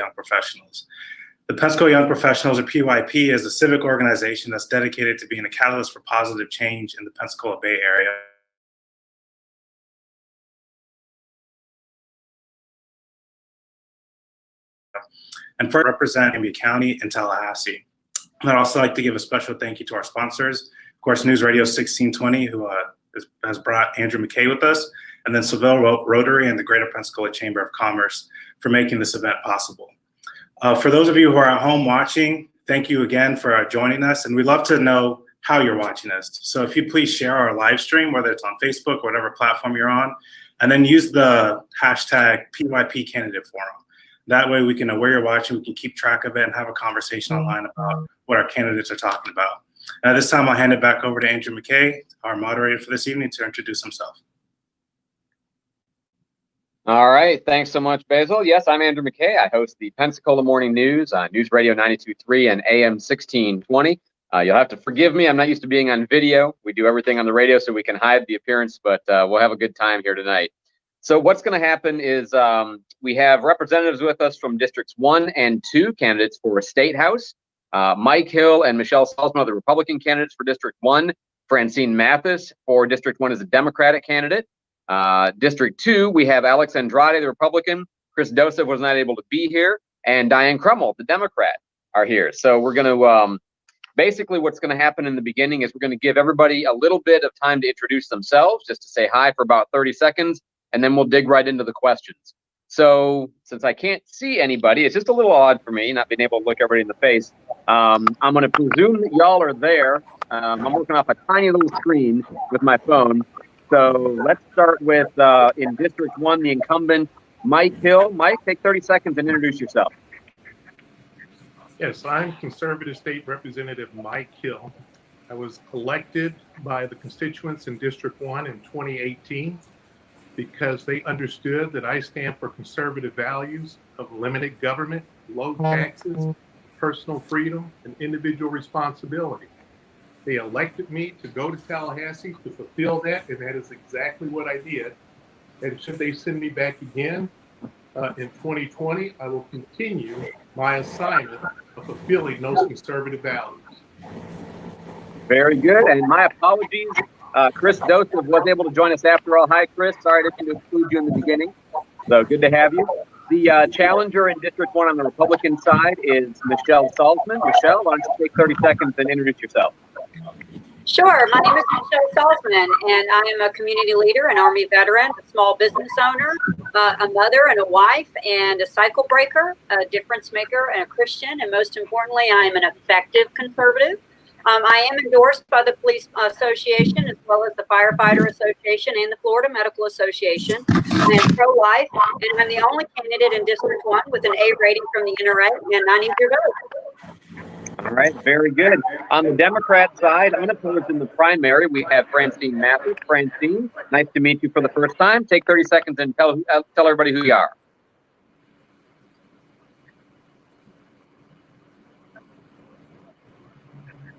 Young Professionals. The Pensacola Young Professionals, or PYP, is a civic organization that's dedicated to being a catalyst for positive change in the Pensacola Bay Area. And for represent Columbia County and Tallahassee. I'd also like to give a special thank you to our sponsors, of course, News Radio 1620, who has brought Andrew McKay with us, and then Seville Rotary and the Greater Pensacola Chamber of Commerce for making this event possible. For those of you who are at home watching, thank you again for joining us, and we'd love to know how you're watching us. So if you please share our live stream, whether it's on Facebook or whatever platform you're on, and then use the hashtag PYP Candidate Forum. That way we can know where you're watching, we can keep track of it and have a conversation online about what our candidates are talking about. And at this time, I'll hand it back over to Andrew McKay, our moderator for this evening, to introduce himself. All right, thanks so much, Basil. Yes, I'm Andrew McKay. I host the Pensacola Morning News on News Radio 92.3 and AM 1620. You'll have to forgive me, I'm not used to being on video. We do everything on the radio so we can hide the appearance, but we'll have a good time here tonight. So what's going to happen is we have representatives with us from Districts 1 and 2, candidates for State House. Mike Hill and Michelle Salzman are the Republican candidates for District 1. Francine Mathis for District 1 is a Democratic candidate. District 2, we have Alex Andrade, the Republican. Chris Dosef was not able to be here. And Diane Crummell, the Democrat, are here. So we're going to, basically what's going to happen in the beginning is we're going to give everybody a little bit of time to introduce themselves, just to say hi for about 30 seconds. And then we'll dig right into the questions. So since I can't see anybody, it's just a little odd for me not being able to look everybody in the face. I'm going to presume that y'all are there. I'm working off a tiny little screen with my phone. So let's start with, in District 1, the incumbent, Mike Hill. Mike, take 30 seconds and introduce yourself. Yes, I'm Conservative State Representative Mike Hill. I was elected by the constituents in District 1 in 2018. Because they understood that I stand for conservative values of limited government, low taxes, personal freedom, and individual responsibility. They elected me to go to Tallahassee to fulfill that, and that is exactly what I did. And should they send me back again in 2020, I will continue my assignment of fulfilling those conservative values. Very good, and my apologies. Chris Dosef was able to join us after all. Hi, Chris. Sorry I didn't exclude you in the beginning. So good to have you. The challenger in District 1 on the Republican side is Michelle Salzman. Michelle, why don't you take 30 seconds and introduce yourself? Sure. My name is Michelle Salzman, and I am a community leader, an Army veteran, a small business owner, a mother and a wife, and a cycle breaker, a difference maker, and a Christian. And most importantly, I am an effective conservative. I am endorsed by the Police Association, as well as the Firefighter Association and the Florida Medical Association. I am pro-life, and I'm the only candidate in District 1 with an A rating from the NRA and 90 years old. All right, very good. On the Democrat side, unopposed in the primary, we have Francine Mathis. Francine, nice to meet you for the first time. Take 30 seconds and tell everybody who you are.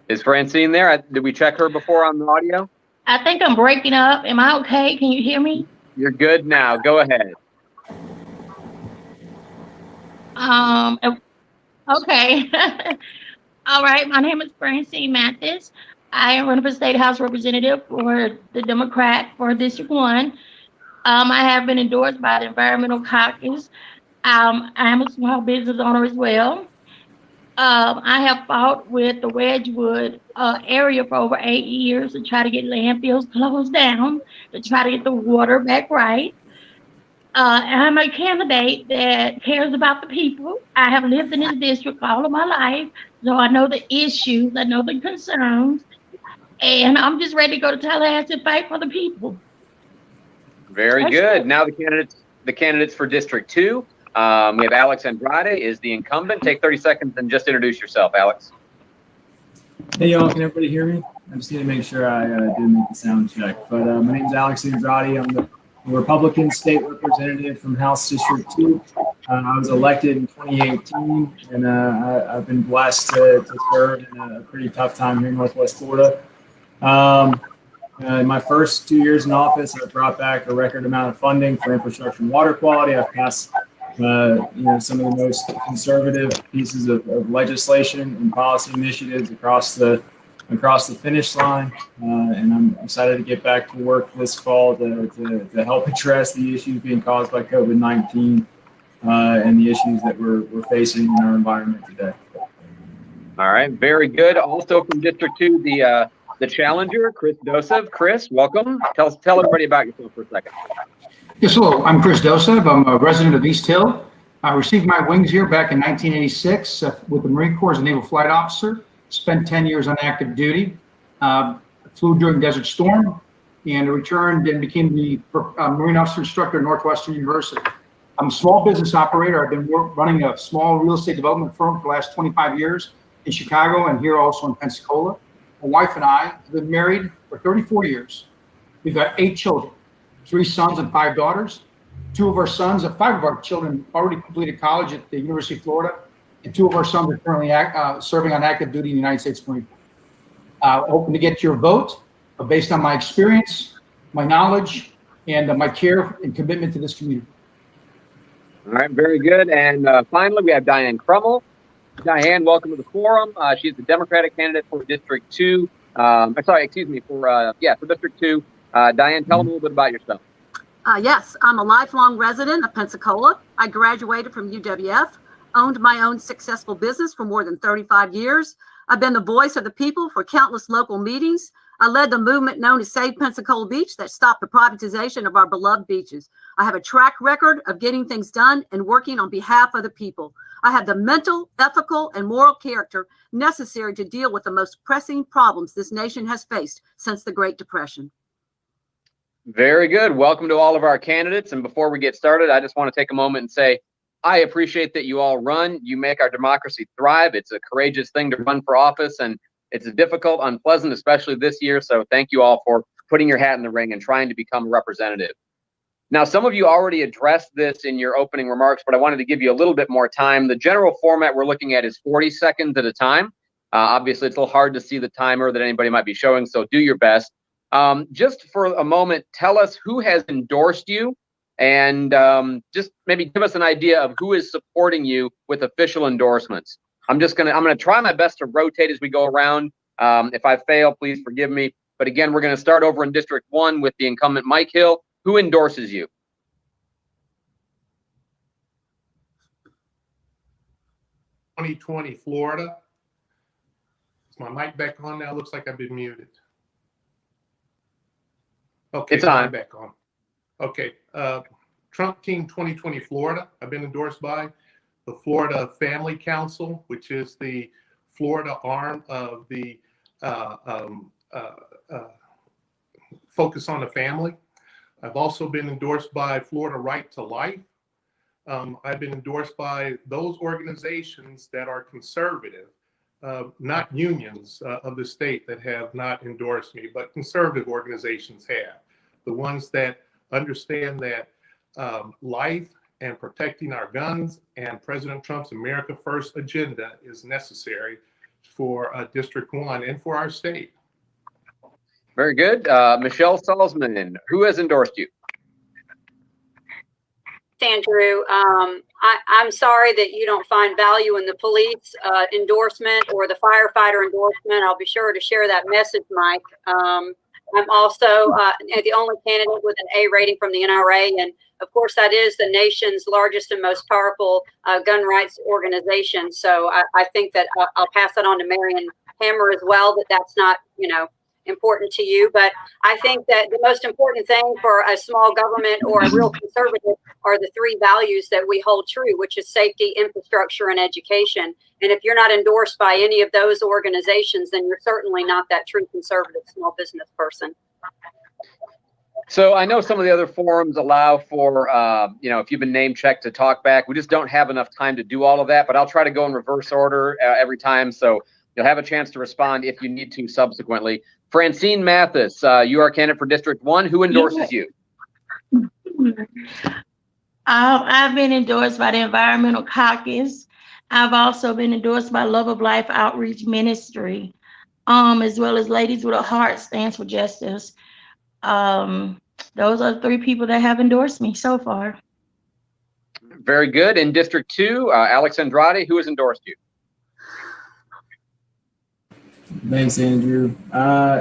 Is Francine there? Did we check her before on the audio? I think I'm breaking up. Am I okay? Can you hear me? You're good now. Go ahead. Okay. All right. My name is Francine Mathis. I am running for State House Representative for the Democrat for District 1. I have been endorsed by the Environmental Caucus. I am a small business owner as well. I have fought with the Wedgwood area for over 8 years to try to get landfills closed down, to try to get the water back right. I'm a candidate that cares about the people. I have lived in this district all of my life, so I know the issues, I know the concerns, and I'm just ready to go to Tallahassee and fight for the people. Very good. Now the candidates for District 2. We have Alex Andrade is the incumbent. Take 30 seconds and just introduce yourself, Alex. Hey, y'all. Can everybody hear me? I just need to make sure I did make the sound check. But my name is Alex Andrade. I'm the Republican state representative from House District 2. I was elected in 2018, and I've been blessed to serve in a pretty tough time here in Northwest Florida. In my first 2 years in office, I brought back a record amount of funding for infrastructure and water quality. I've passed some of the most conservative pieces of legislation and policy initiatives across the finish line. And I'm excited to get back to work this fall to help address the issues being caused by COVID-19 and the issues that we're facing in our environment today. All right, very good. Also from District 2, the challenger, Chris Dosev. Chris, welcome. Tell everybody about yourself for a second. Yes, hello. I'm Chris Dosev. I'm a resident of East Hill. I received my wings here back in 1986 with the Marine Corps as a Naval Flight Officer. Spent 10 years on active duty. Flew during Desert Storm and returned and became the Marine Officer Instructor at Northwestern University. I'm a small business operator. I've been running a small real estate development firm for the last 25 years in Chicago and here also in Pensacola. My wife and I have been married for 34 years. We've got 8 children, 3 sons and 5 daughters. 5 of our children already completed college at the University of Florida, and 2 of our sons are currently serving on active duty in the United States Marine Corps. Hoping to get your vote based on my experience, my knowledge, and my care and commitment to this community. All right, very good. And finally, we have Diane Crummell. Diane, welcome to the forum. She's the Democratic candidate for District 2. For District 2. Diane, tell them a little bit about yourself. Yes, I'm a lifelong resident of Pensacola. I graduated from UWF, owned my own successful business for more than 35 years. I've been the voice of the people for countless local meetings. I led the movement known as Save Pensacola Beach that stopped the privatization of our beloved beaches. I have a track record of getting things done and working on behalf of the people. I have the mental, ethical, and moral character necessary to deal with the most pressing problems this nation has faced since the Great Depression. Very good. Welcome to all of our candidates. And before we get started, I just want to take a moment and say, I appreciate that you all run. You make our democracy thrive. It's a courageous thing to run for office, and it's difficult, unpleasant, especially this year. So thank you all for putting your hat in the ring and trying to become a representative. Now, some of you already addressed this in your opening remarks, but I wanted to give you a little bit more time. The general format we're looking at is 40 seconds at a time. Obviously, it's a little hard to see the timer that anybody might be showing, so do your best. Just for a moment, tell us who has endorsed you, and just maybe give us an idea of who is supporting you with official endorsements. I'm gonna try my best to rotate as we go around. If I fail, please forgive me. But again, we're gonna start over in District 1 with the incumbent Mike Hill. Who endorses you? Florida. Is my mic back on now? Looks like I've been muted. Okay, it's on. I'm back on. Okay, Trump Team 2020 Florida. I've been endorsed by the Florida Family Council, which is the Florida arm of the Focus on the Family. I've also been endorsed by Florida Right to Life. I've been endorsed by those organizations that are conservative, not unions of the state that have not endorsed me, but conservative organizations have. The ones that understand that life and protecting our guns and President Trump's America First agenda is necessary for District 1 and for our state. Very good. Michelle Salzman, who has endorsed you? Andrew, I'm sorry that you don't find value in the police endorsement or the firefighter endorsement. I'll be sure to share that message, Mike. I'm also the only candidate with an A rating from the NRA, and of course that is the nation's largest and most powerful gun rights organization. So I think that I'll pass that on to Marion Hammer as well, that's not, important to you. But I think that the most important thing for a small government or a real conservative are the 3 values that we hold true, which is safety, infrastructure, and education. And if you're not endorsed by any of those organizations, then you're certainly not that true conservative small business person. So I know some of the other forums allow for, if you've been name checked to talk back. We just don't have enough time to do all of that, but I'll try to go in reverse order every time. So you'll have a chance to respond if you need to subsequently. Francine Mathis, you are a candidate for District 1. Who endorses you? I've been endorsed by the Environmental Caucus. I've also been endorsed by Love of Life Outreach Ministry, as well as Ladies with a Heart Stands for Justice. Those are the 3 people that have endorsed me so far. very good. In District 2, Alex Andrade, who has endorsed you? Thanks, Andrew.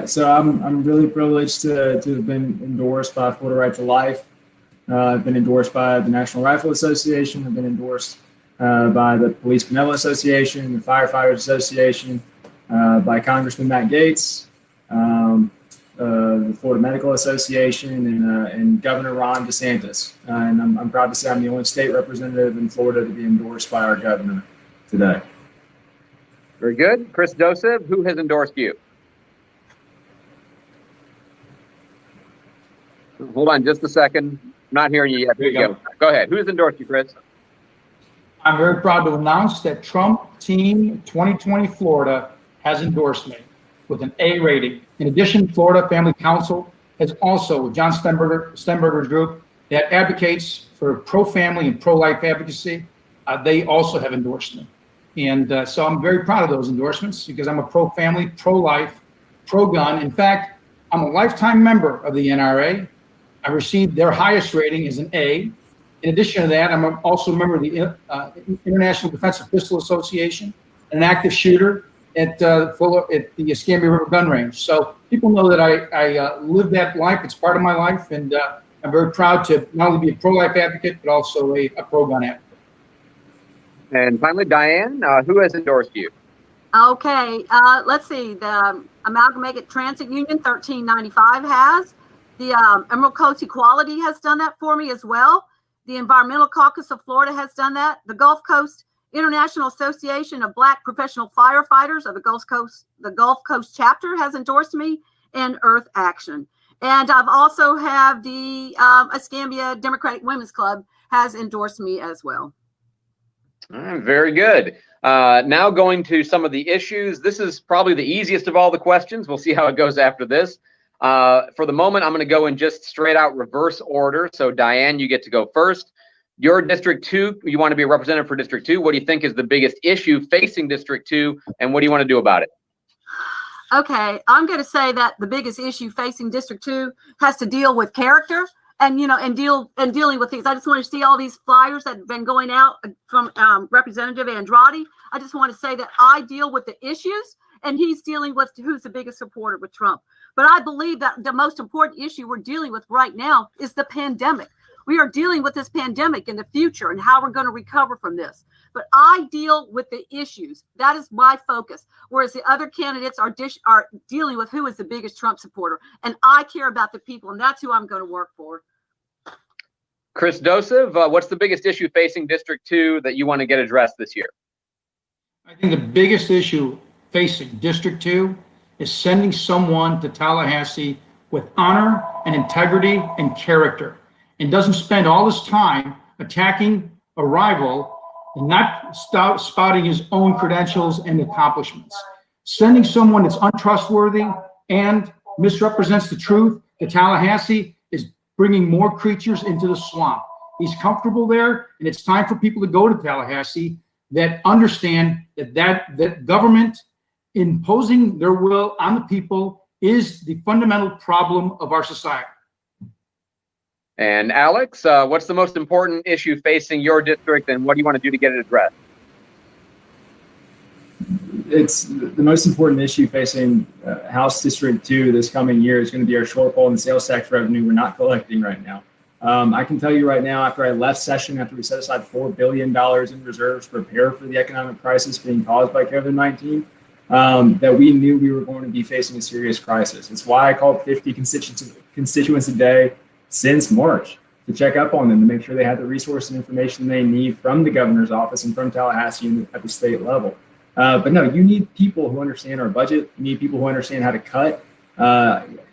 So I'm really privileged to have been endorsed by Florida Right to Life. I've been endorsed by the National Rifle Association. I've been endorsed by the Police Benevolent Association, the Firefighters Association, by Congressman Matt Gaetz, the Florida Medical Association, and Governor Ron DeSantis. And I'm proud to say I'm the only state representative in Florida to be endorsed by our governor today. Very good. Chris Joseph, who has endorsed you? Hold on just a second. I'm not hearing you yet. There you go. Go ahead. Who has endorsed you, Chris? I'm very proud to announce that Trump Team 2020 Florida has endorsed me with an A rating. In addition, Florida Family Council has also, with John Stenberger's group that advocates for pro-family and pro-life advocacy, they also have endorsed me. And so I'm very proud of those endorsements because I'm a pro-family, pro-life, pro-gun. In fact, I'm a lifetime member of the NRA. I received their highest rating as an A. In addition to that, I'm also a member of the International Defensive Pistol Association, an active shooter at the Escambia River Gun Range. So people know that I live that life. It's part of my life. And I'm very proud to not only be a pro-life advocate, but also a pro-gun advocate. And finally, Diane, who has endorsed you? Okay, let's see. The Amalgamated Transit Union 1395 has. The Emerald Coast Equality has done that for me as well. The Environmental Caucus of Florida has done that. The Gulf Coast International Association of Black Professional Firefighters of the Gulf Coast chapter has endorsed me, and Earth Action. And I've also have the Escambia Democratic Women's Club has endorsed me as well. All right, very good. Now going to some of the issues. This is probably the easiest of all the questions. We'll see how it goes after this. For the moment, I'm going to go in just straight out reverse order. So Diane, you get to go first. Your District 2, you want to be a representative for District 2. What do you think is the biggest issue facing District 2, and what do you want to do about it? Okay, I'm going to say that the biggest issue facing District 2 has to deal with character. And dealing with things. I just want to see all these flyers that have been going out from Representative Andrade. I just want to say that I deal with the issues, and he's dealing with who's the biggest supporter with Trump. But I believe that the most important issue we're dealing with right now is the pandemic. We are dealing with this pandemic in the future and how we're going to recover from this. But I deal with the issues. That is my focus. Whereas the other candidates are dealing with who is the biggest Trump supporter. And I care about the people, and that's who I'm going to work for. Chris Joseph, what's the biggest issue facing District 2 that you want to get addressed this year? I think the biggest issue facing District 2 is sending someone to Tallahassee with honor and integrity and character, and doesn't spend all his time attacking a rival and not spouting his own credentials and accomplishments. Sending someone that's untrustworthy and misrepresents the truth to Tallahassee is bringing more creatures into the swamp. He's comfortable there, and it's time for people to go to Tallahassee that understand that government imposing their will on the people is the fundamental problem of our society. And Alex, what's the most important issue facing your district, and what do you want to do to get it addressed? It's the most important issue facing House District 2 this coming year is going to be our shortfall in sales tax revenue we're not collecting right now. I can tell you right now, after I left session, after we set aside $4 billion in reserves to prepare for the economic crisis being caused by COVID-19, that we knew we were going to be facing a serious crisis. It's why I called 50 constituents a day since March to check up on them, to make sure they had the resources and information they need from the governor's office and from Tallahassee and at the state level. But no, you need people who understand our budget. You need people who understand how to cut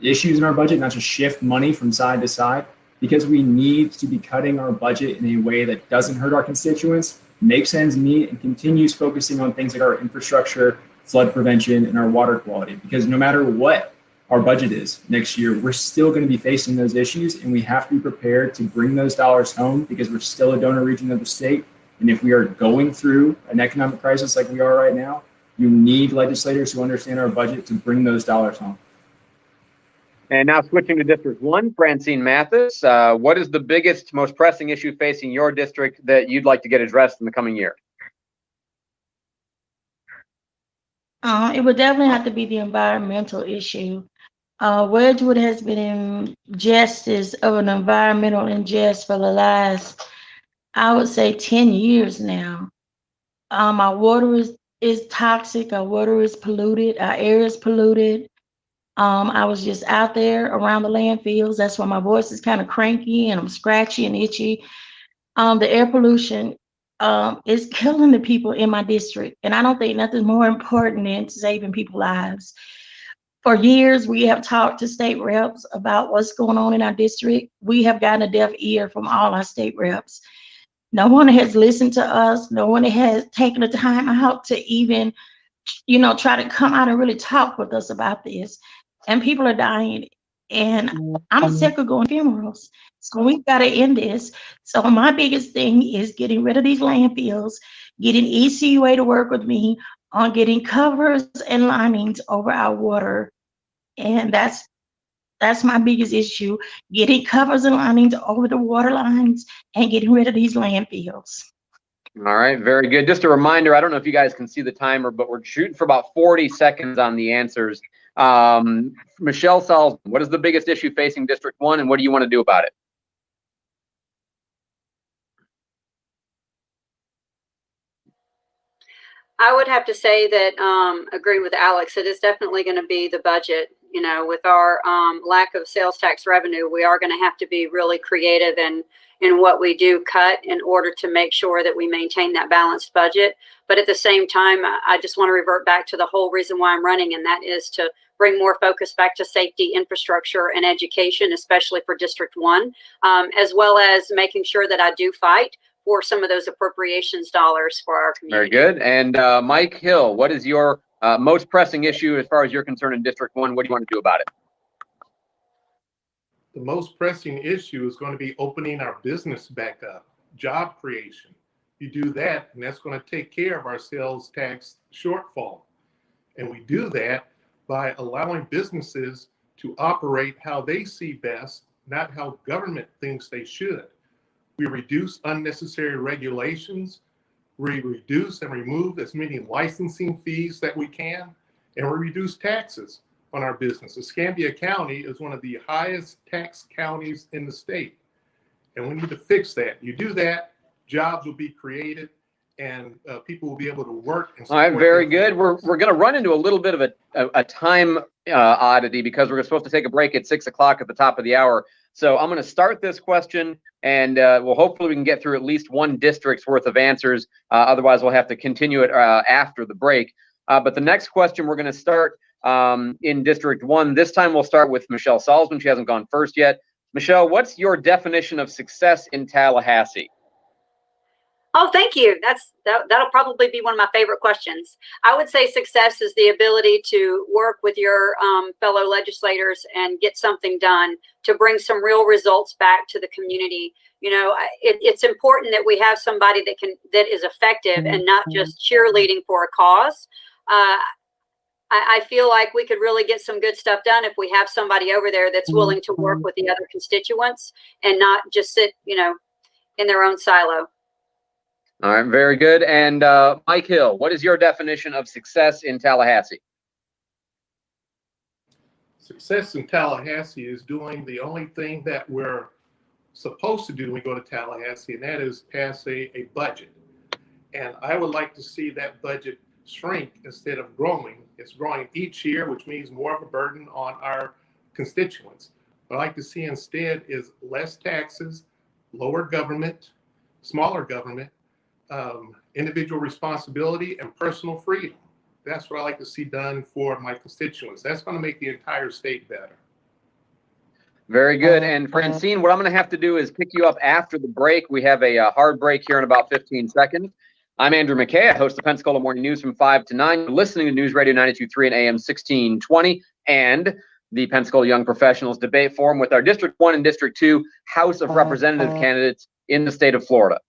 issues in our budget, not just shift money from side to side, because we need to be cutting our budget in a way that doesn't hurt our constituents, makes ends meet, and continues focusing on things like our infrastructure, flood prevention, and our water quality. Because no matter what our budget is next year, we're still going to be facing those issues, and we have to be prepared to bring those dollars home because we're still a donor region of the state. And if we are going through an economic crisis like we are right now, you need legislators who understand our budget to bring those dollars home. And now switching to District 1, Francine Mathis, what is the biggest, most pressing issue facing your district that you'd like to get addressed in the coming year? It would definitely have to be the environmental issue. Wedgwood has been in justice of an environmental ingest for the last, I would say, 10 years now. Our water is toxic, our water is polluted, our air is polluted. I was just out there around the landfills. That's why my voice is kind of cranky and I'm scratchy and itchy. The air pollution is killing the people in my district. And I don't think nothing's more important than saving people's lives. For years, we have talked to state reps about what's going on in our district. We have gotten a deaf ear from all our state reps. No one has listened to us. No one has taken the time out to even, try to come out and really talk with us about this. And people are dying. And I'm sick of going to funerals. So we've got to end this. So my biggest thing is getting rid of these landfills, getting ECUA to work with me on getting covers and linings over our water. And that's my biggest issue, getting covers and linings over the water lines and getting rid of these landfills. All right, very good. Just a reminder, I don't know if you guys can see the timer, but we're shooting for about 40 seconds on the answers. Michelle Salzman, what is the biggest issue facing District 1 and what do you want to do about it? I would have to say that, agree with Alex, it is definitely going to be the budget. With our lack of sales tax revenue, we are going to have to be really creative in what we do cut in order to make sure that we maintain that balanced budget. But at the same time, I just want to revert back to the whole reason why I'm running, and that is to bring more focus back to safety, infrastructure, and education, especially for District 1, as well as making sure that I do fight for some of those appropriations dollars for our community. Very good. And Mike Hill, what is your most pressing issue as far as you're concerned in District 1? What do you want to do about it? The most pressing issue is going to be opening our business back up, job creation. You do that, and that's going to take care of our sales tax shortfall. And we do that by allowing businesses to operate how they see best, not how government thinks they should. We reduce unnecessary regulations. We reduce and remove as many licensing fees that we can, and we reduce taxes on our business. Escambia County is one of the highest tax counties in the state, and we need to fix that. You do that, jobs will be created, and people will be able to work. And all right, very good. We're going to run into a little bit of a time oddity because we're supposed to take a break at 6 o'clock at the top of the hour. So I'm going to start this question, and well, hopefully we can get through at least one district's worth of answers. Otherwise, we'll have to continue it after the break. But the next question we're going to start in District 1. This time we'll start with Michelle Salzman. She hasn't gone first yet. Michelle, what's your definition of success in Tallahassee? Oh, thank you. That'll probably be one of my favorite questions. I would say success is the ability to work with your fellow legislators and get something done to bring some real results back to the community. It's important that we have somebody that is effective and not just cheerleading for a cause. I feel like we could really get some good stuff done if we have somebody over there that's willing to work with the other constituents and not just sit, in their own silo. All right, very good. And Mike Hill, what is your definition of success in Tallahassee? Success in Tallahassee is doing the only thing that we're supposed to do when we go to Tallahassee, and that is pass a budget. And I would like to see that budget shrink instead of growing. It's growing each year, which means more of a burden on our constituents. What I'd like to see instead is less taxes, lower government, smaller government, individual responsibility, and personal freedom. That's what I like to see done for my constituents. That's going to make the entire state better. Very good. And Francine, what I'm going to have to do is pick you up after the break. We have a hard break here in about 15 seconds. I'm Andrew McKay. I host the Pensacola Morning News from 5 to 9. You're listening to News Radio 92.3 and AM 1620 and the Pensacola Young Professionals debate forum with our District 1 and District 2 House of Representative candidates in the state of Florida.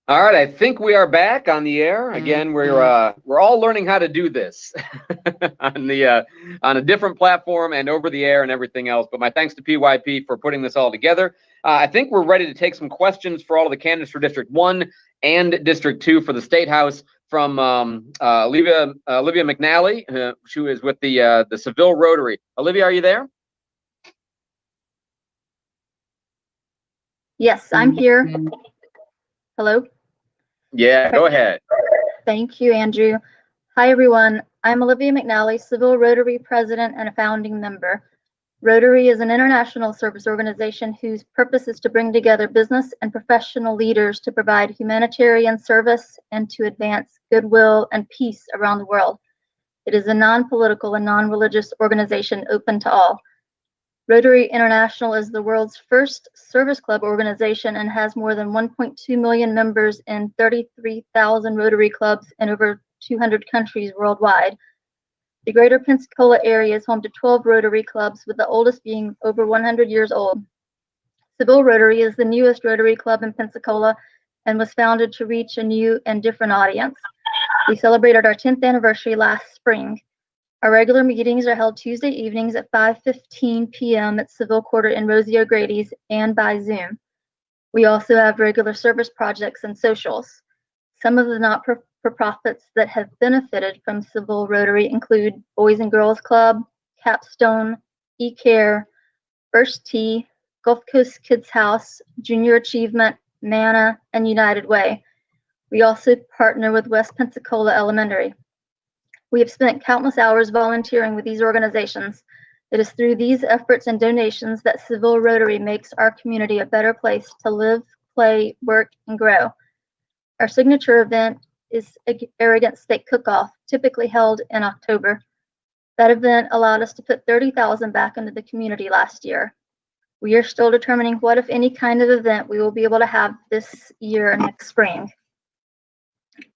All right, I think we are back on the air again. We're all learning how to do this on a different platform and over the air and everything else. But my thanks to PYP for putting this all together. I think we're ready to take some questions for all of the candidates for District 1 and District 2 for the State House from Olivia McNally, who is with the Seville Rotary. Olivia, are you there? Yes, I'm here. Hello. Yeah, go ahead. Thank you, Andrew. Hi, everyone. I'm Olivia McNally, Seville Rotary President and a founding member. Rotary is an international service organization whose purpose is to bring together business and professional leaders to provide humanitarian service and to advance goodwill and peace around the world. It is a non-political and non-religious organization open to all. Rotary International is the world's first service club organization and has more than 1.2 million members in 33,000 Rotary clubs in over 200 countries worldwide. The greater Pensacola area is home to 12 Rotary clubs, with the oldest being over 100 years old. Seville Rotary is the newest Rotary club in Pensacola and was founded to reach a new and different audience. We celebrated our 10th anniversary last spring. Our regular meetings are held Tuesday evenings at 5:15 p.m. at Seville Quarter in Rosie O'Grady's and by Zoom. We also have regular service projects and socials. Some of the not-for-profits that have benefited from Seville Rotary include Boys and Girls Club, Capstone, eCare, First Tee, Gulf Coast Kids House, Junior Achievement, MANA, and United Way. We also partner with West Pensacola Elementary. We have spent countless hours volunteering with these organizations. It is through these efforts and donations that Seville Rotary makes our community a better place to live, play, work, and grow. Our signature event is Arrogant Steak Cook-Off, typically held in October. That event allowed us to put $30,000 back into the community last year. We are still determining what, if any, kind of event we will be able to have this year next spring.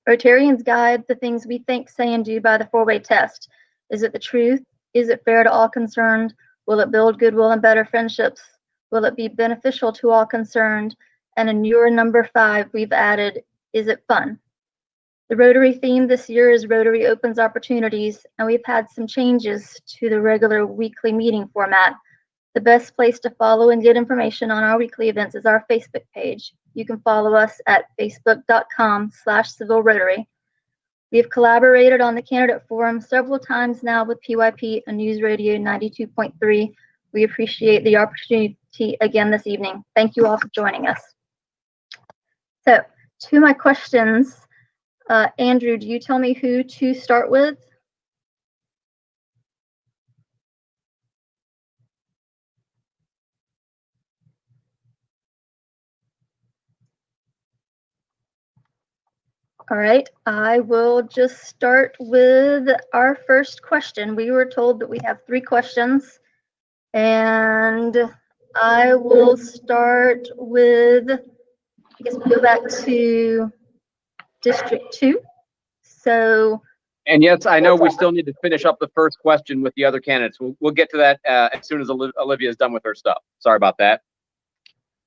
Rotarians guide the things we think, say, and do by the four-way test. Is it the truth? Is it fair to all concerned? Will it build goodwill and better friendships? Will it be beneficial to all concerned? And in your number 5, we've added, is it fun? The Rotary theme this year is Rotary Opens Opportunities, and we've had some changes to the regular weekly meeting format. The best place to follow and get information on our weekly events is our Facebook page. You can follow us at facebook.com/Seville Rotary. We have collaborated on the candidate forum several times now with PYP and News Radio 92.3. We appreciate the opportunity again this evening. Thank you all for joining us. So, to my questions, Andrew, do you tell me who to start with? All right, I will just start with our first question. We were told that we have 3 questions, and I will start with, I guess we'll go back to District 2. So. And yes, I know we still need to finish up the first question with the other candidates. We'll get to that as soon as Olivia is done with her stuff. Sorry about that.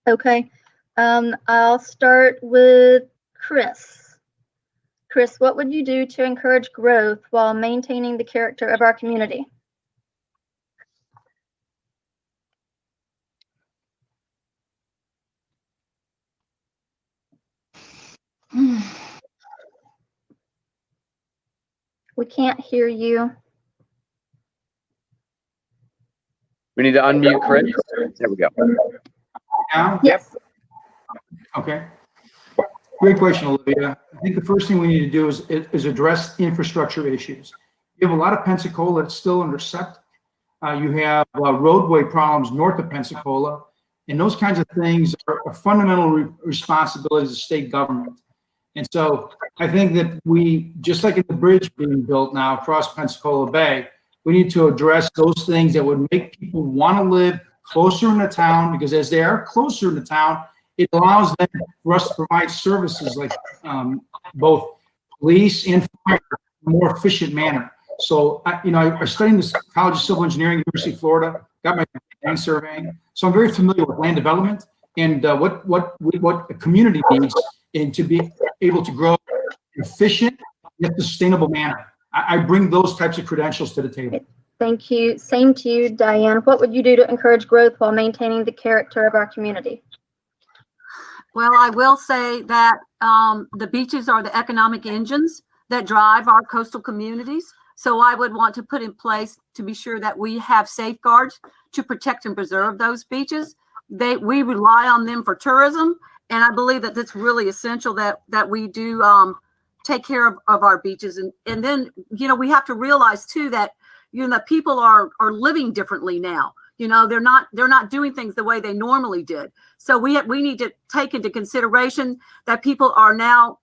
Okay, I'll start with Chris. Chris, what would you do to encourage growth while maintaining the character of our community? We can't hear you. We need to unmute Chris. There we go. Now? Yes. Okay. Great question, Olivia. I think the first thing we need to do is address infrastructure issues. You have a lot of Pensacola that's still under septic. You have roadway problems north of Pensacola, and those kinds of things are fundamental responsibilities of state government. And so I think that we, just like in the bridge being built now across Pensacola Bay, we need to address those things that would make people want to live closer in the town, because as they are closer in the town, it allows them for us to provide services like both police and fire in a more efficient manner. So, I studied this College of Civil Engineering, University of Florida, got my land surveying. So I'm very familiar with land development and what a community needs and to be able to grow efficient in a sustainable manner. I bring those types of credentials to the table. Thank you. Same to you, Diane. What would you do to encourage growth while maintaining the character of our community? Well, I will say that the beaches are the economic engines that drive our coastal communities. So I would want to put in place to be sure that we have safeguards to protect and preserve those beaches. We rely on them for tourism, and I believe that it's really essential that we do take care of our beaches. And then, we have to realize too that, people are living differently now. They're not doing things the way they normally did. So we need to take into consideration that people are now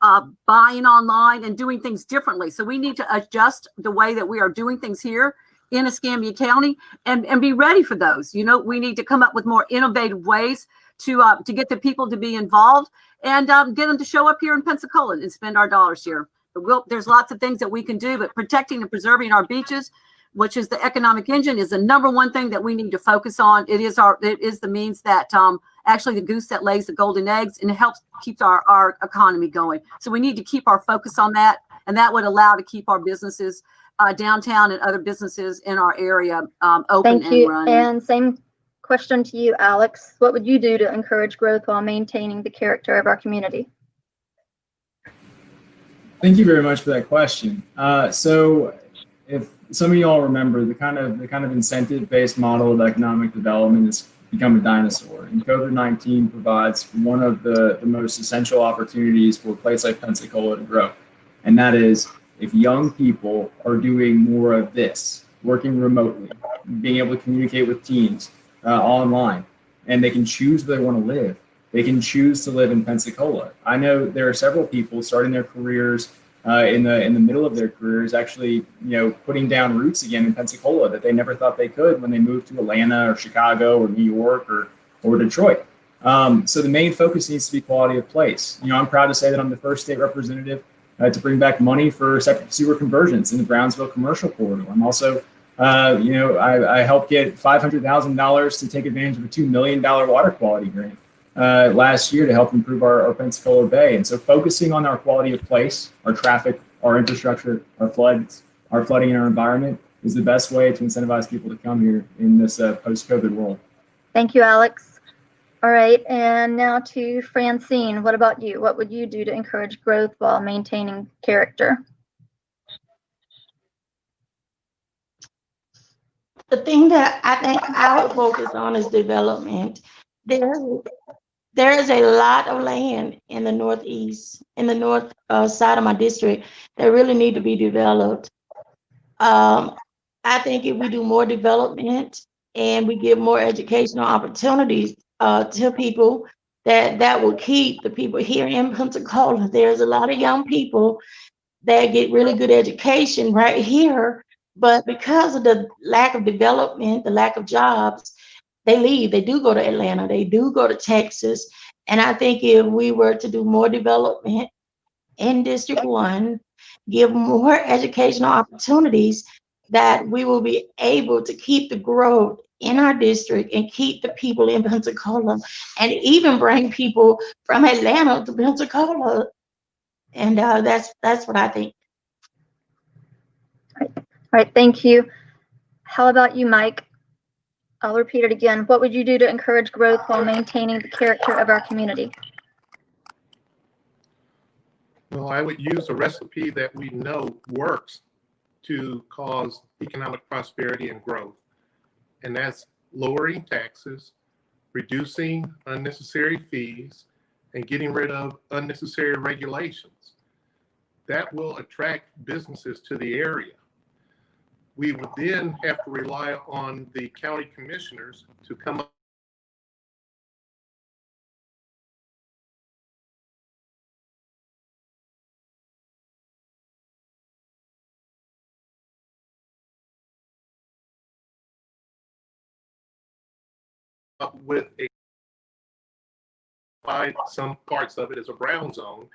buying online and doing things differently. So we need to adjust the way that we are doing things here in Escambia County and be ready for those. We need to come up with more innovative ways to get the people to be involved and get them to show up here in Pensacola and spend our dollars here. But there's lots of things that we can do, but protecting and preserving our beaches, which is the economic engine, is the number one thing that we need to focus on. It is the means that actually the goose that lays the golden eggs, and it helps keeps our economy going. So we need to keep our focus on that, and that would allow to keep our businesses downtown and other businesses in our area open Thank you. and running. And same question to you, Alex. What would you do to encourage growth while maintaining the character of our community? Thank you very much for that question. So if some of y'all remember, the kind of incentive-based model of economic development has become a dinosaur, and COVID-19 provides one of the most essential opportunities for a place like Pensacola to grow. And that is, if young people are doing more of this, working remotely, being able to communicate with teams online, and they can choose where they want to live. They can choose to live in Pensacola. I know there are several people starting their careers in the middle of their careers, actually, putting down roots again in Pensacola that they never thought they could when they moved to Atlanta or Chicago or New York or Detroit. So the main focus needs to be quality of place. I'm proud to say that I'm the first state representative to bring back money for septic sewer conversions in the Brownsville commercial corridor. I'm also, I helped get $500,000 to take advantage of a $2 million water quality grant last year to help improve our Pensacola Bay. And so focusing on our quality of place, our traffic, our infrastructure, our flooding in our environment is the best way to incentivize people to come here in this post-COVID world. Thank you, Alex. All right, and now to Francine. What about you? What would you do to encourage growth while maintaining character? The thing that I think I would focus on is development. There is a lot of land in the northeast, in the north side of my district that really need to be developed. I think if we do more development and we give more educational opportunities to people, that will keep the people here in Pensacola. There's a lot of young people that get really good education right here, but because of the lack of development, the lack of jobs, they leave. They do go to Atlanta. They do go to Texas. And I think if we were to do more development in District 1, give more educational opportunities, that we will be able to keep the growth in our district and keep the people in Pensacola, and even bring people from Atlanta to Pensacola. And that's what I think. All right, thank you. How about you, Mike? I'll repeat it again. What would you do to encourage growth while maintaining the character of our community? Well, I would use a recipe that we know works to cause economic prosperity and growth. And that's lowering taxes, reducing unnecessary fees, and getting rid of unnecessary regulations. That will attract businesses to the area. We would then have to rely on the county commissioners to come up with some parts of it as a brown zone.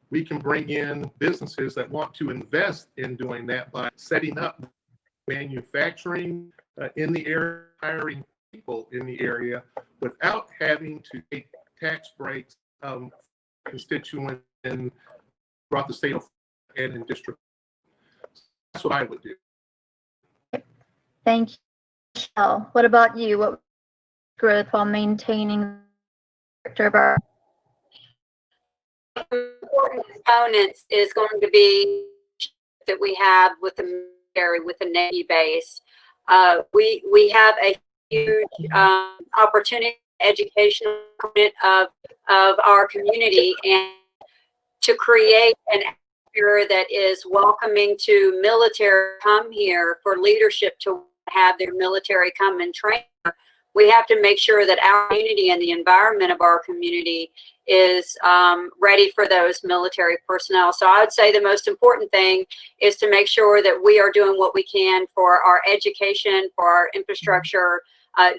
We can bring in businesses that want to invest in doing that by setting up manufacturing in the area, hiring people in the area without having to take tax breaks constituent and brought the state of and in district. That's what I would do. Thank you, Michelle. What about you? What growth while maintaining the character of our important components is going to be that we have with the military, with the Navy base. We have a huge opportunity, educational component of our community, and to create an atmosphere that is welcoming to military come here, for leadership to have their military come and train. We have to make sure that our community and the environment of our community is ready for those military personnel. So I would say the most important thing is to make sure that we are doing what we can for our education, for our infrastructure,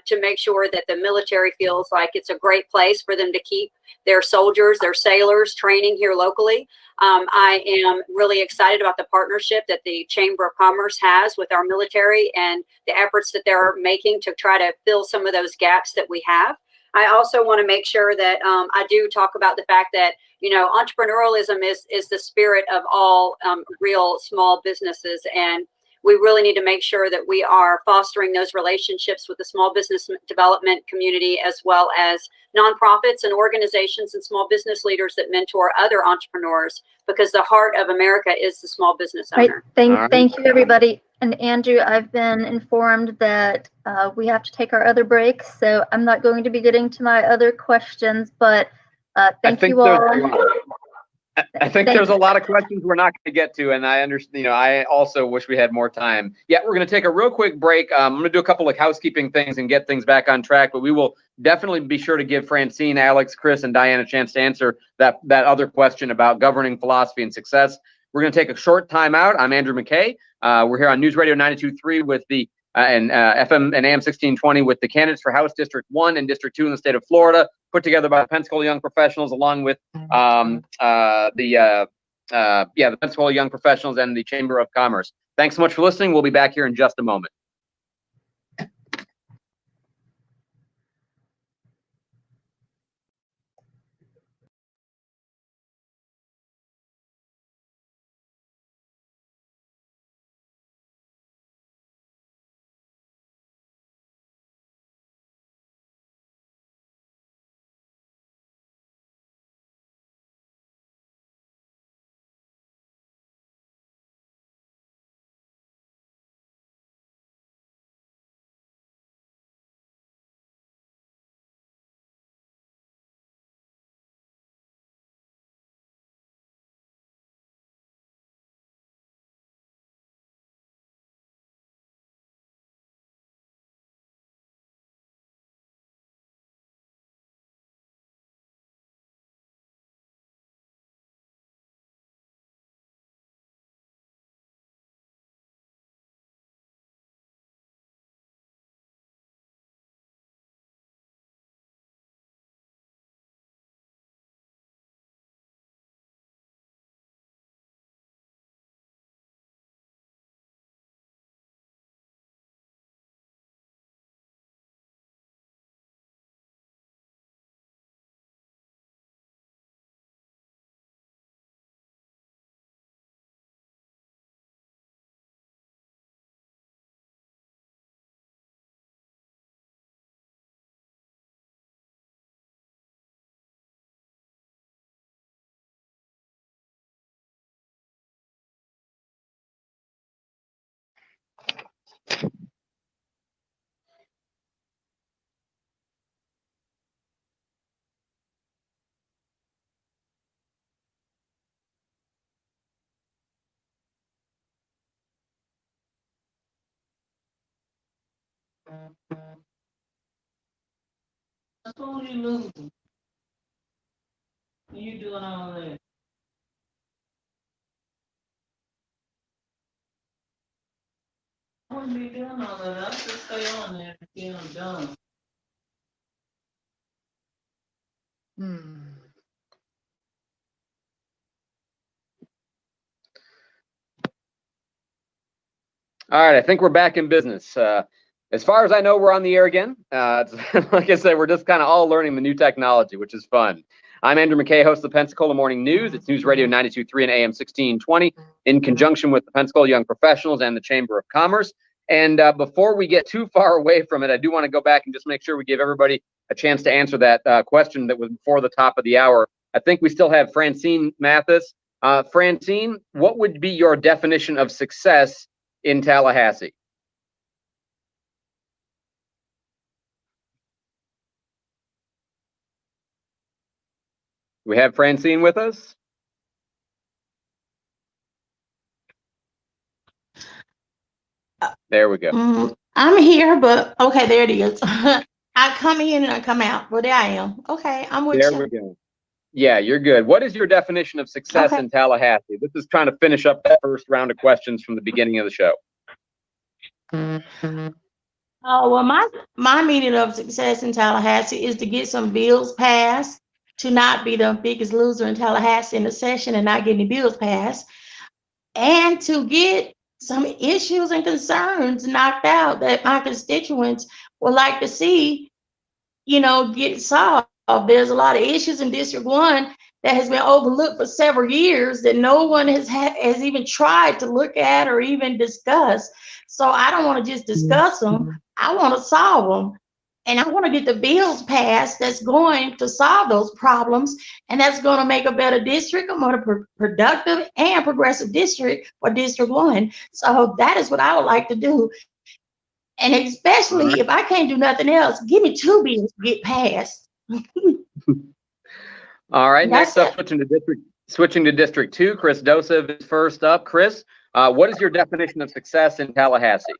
to make sure that the military feels like it's a great place for them to keep their soldiers, their sailors training here locally. I am really excited about the partnership that the Chamber of Commerce has with our military and the efforts that they're making to try to fill some of those gaps that we have. I also want to make sure that I do talk about the fact that, you know, entrepreneurialism is the spirit of all real small businesses. And we really need to make sure that we are fostering those relationships with the small business development community, as well as nonprofits and organizations and small business leaders that mentor other entrepreneurs, because the heart of America is the small business owner. Right. Thank you, everybody. And Andrew, I've been informed that we have to take our other break, so I'm not going to be getting to my other questions, but thank you all. I think there's a lot of questions we're not going to get to, and I understand. You know, I also wish we had more time. Yeah, we're going to take a real quick break. I'm going to do a couple of housekeeping things and get things back on track. But we will definitely be sure to give Francine, Alex, Chris, and Diane a chance to answer that other question about governing philosophy and success. We're going to take a short time out. I'm Andrew McKay. We're here on News Radio 92.3 with the and FM and AM 1620 with the candidates for House District 1 and District 2 in the state of Florida, put together by the Pensacola Young Professionals, along with the Pensacola Young Professionals and the Chamber of Commerce. Thanks so much for listening. We'll be back here in just a moment. I told you losing. You doing all that. I wouldn't be doing all that. I'll just stay on there until I'm done. All right, I think we're back in business. As far as I know, we're on the air again. Like I said, we're just kind of all learning the new technology, which is fun. I'm Andrew McKay, host of the Pensacola Morning News. It's News Radio 92.3 and AM 1620 in conjunction with the Pensacola Young Professionals and the Chamber of Commerce. And before we get too far away from it, I do want to go back and just make sure we give everybody a chance to answer that question that was before the top of the hour. I think we still have Francine Mathis. Francine, what would be your definition of success in Tallahassee? We have Francine with us? There we go. I'm here, but okay, there it is. I come in and I come out. Well, there I am. Okay, I'm with There you. we go. Yeah, you're good. What is your definition of success in Tallahassee? This is trying to finish up that first round of questions from the beginning of the show. Oh, well, my meaning of success in Tallahassee is to get some bills passed, to not be the biggest loser in Tallahassee in the session and not get any bills passed, and to get some issues and concerns knocked out that my constituents would like to see, get solved. There's a lot of issues in District 1 that has been overlooked for several years that no one has even tried to look at or even discuss. So I don't want to just discuss them. I want to solve them. And I want to get the bills passed that's going to solve those problems, and that's going to make a better district, a more productive and progressive district for District 1. So that is what I would like to do. And especially if I can't do nothing else, give me 2 bills to get passed. All right, That's next up, switching to District 2, Chris Dosev is first up. Chris, what is your definition of success in Tallahassee?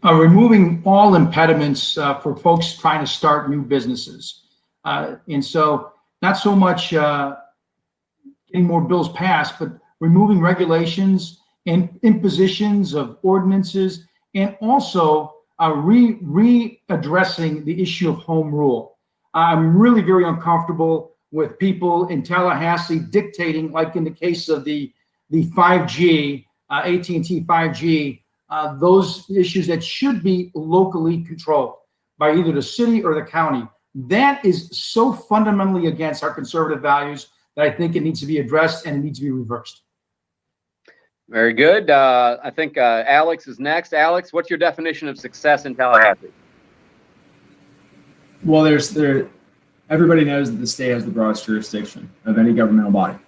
Removing all impediments for folks trying to start new businesses. And so not so much getting more bills passed, but removing regulations and impositions of ordinances, and also readdressing the issue of home rule. I'm really very uncomfortable with people in Tallahassee dictating, like in the case of the 5G, AT&T 5G, those issues that should be locally controlled by either the city or the county. That is so fundamentally against our conservative values that I think it needs to be addressed and it needs to be reversed. Very good. I think Alex is next. Alex, what's your definition of success in Tallahassee? Well, everybody knows that the state has the broadest jurisdiction of any governmental body.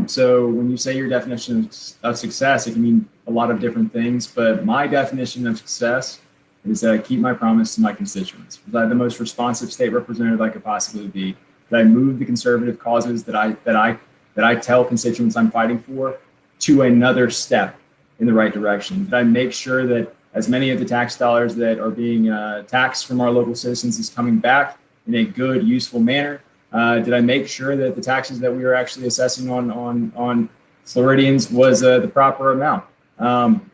So when you say your definition of success, it can mean a lot of different things, but my definition of success is that I keep my promise to my constituents. That I'm the most responsive state representative I could possibly be. That I move the conservative causes that I tell constituents I'm fighting for to another step in the right direction. That I make sure that as many of the tax dollars that are being taxed from our local citizens is coming back in a good, useful manner. Did I make sure that the taxes that we were actually assessing on Floridians was the proper amount?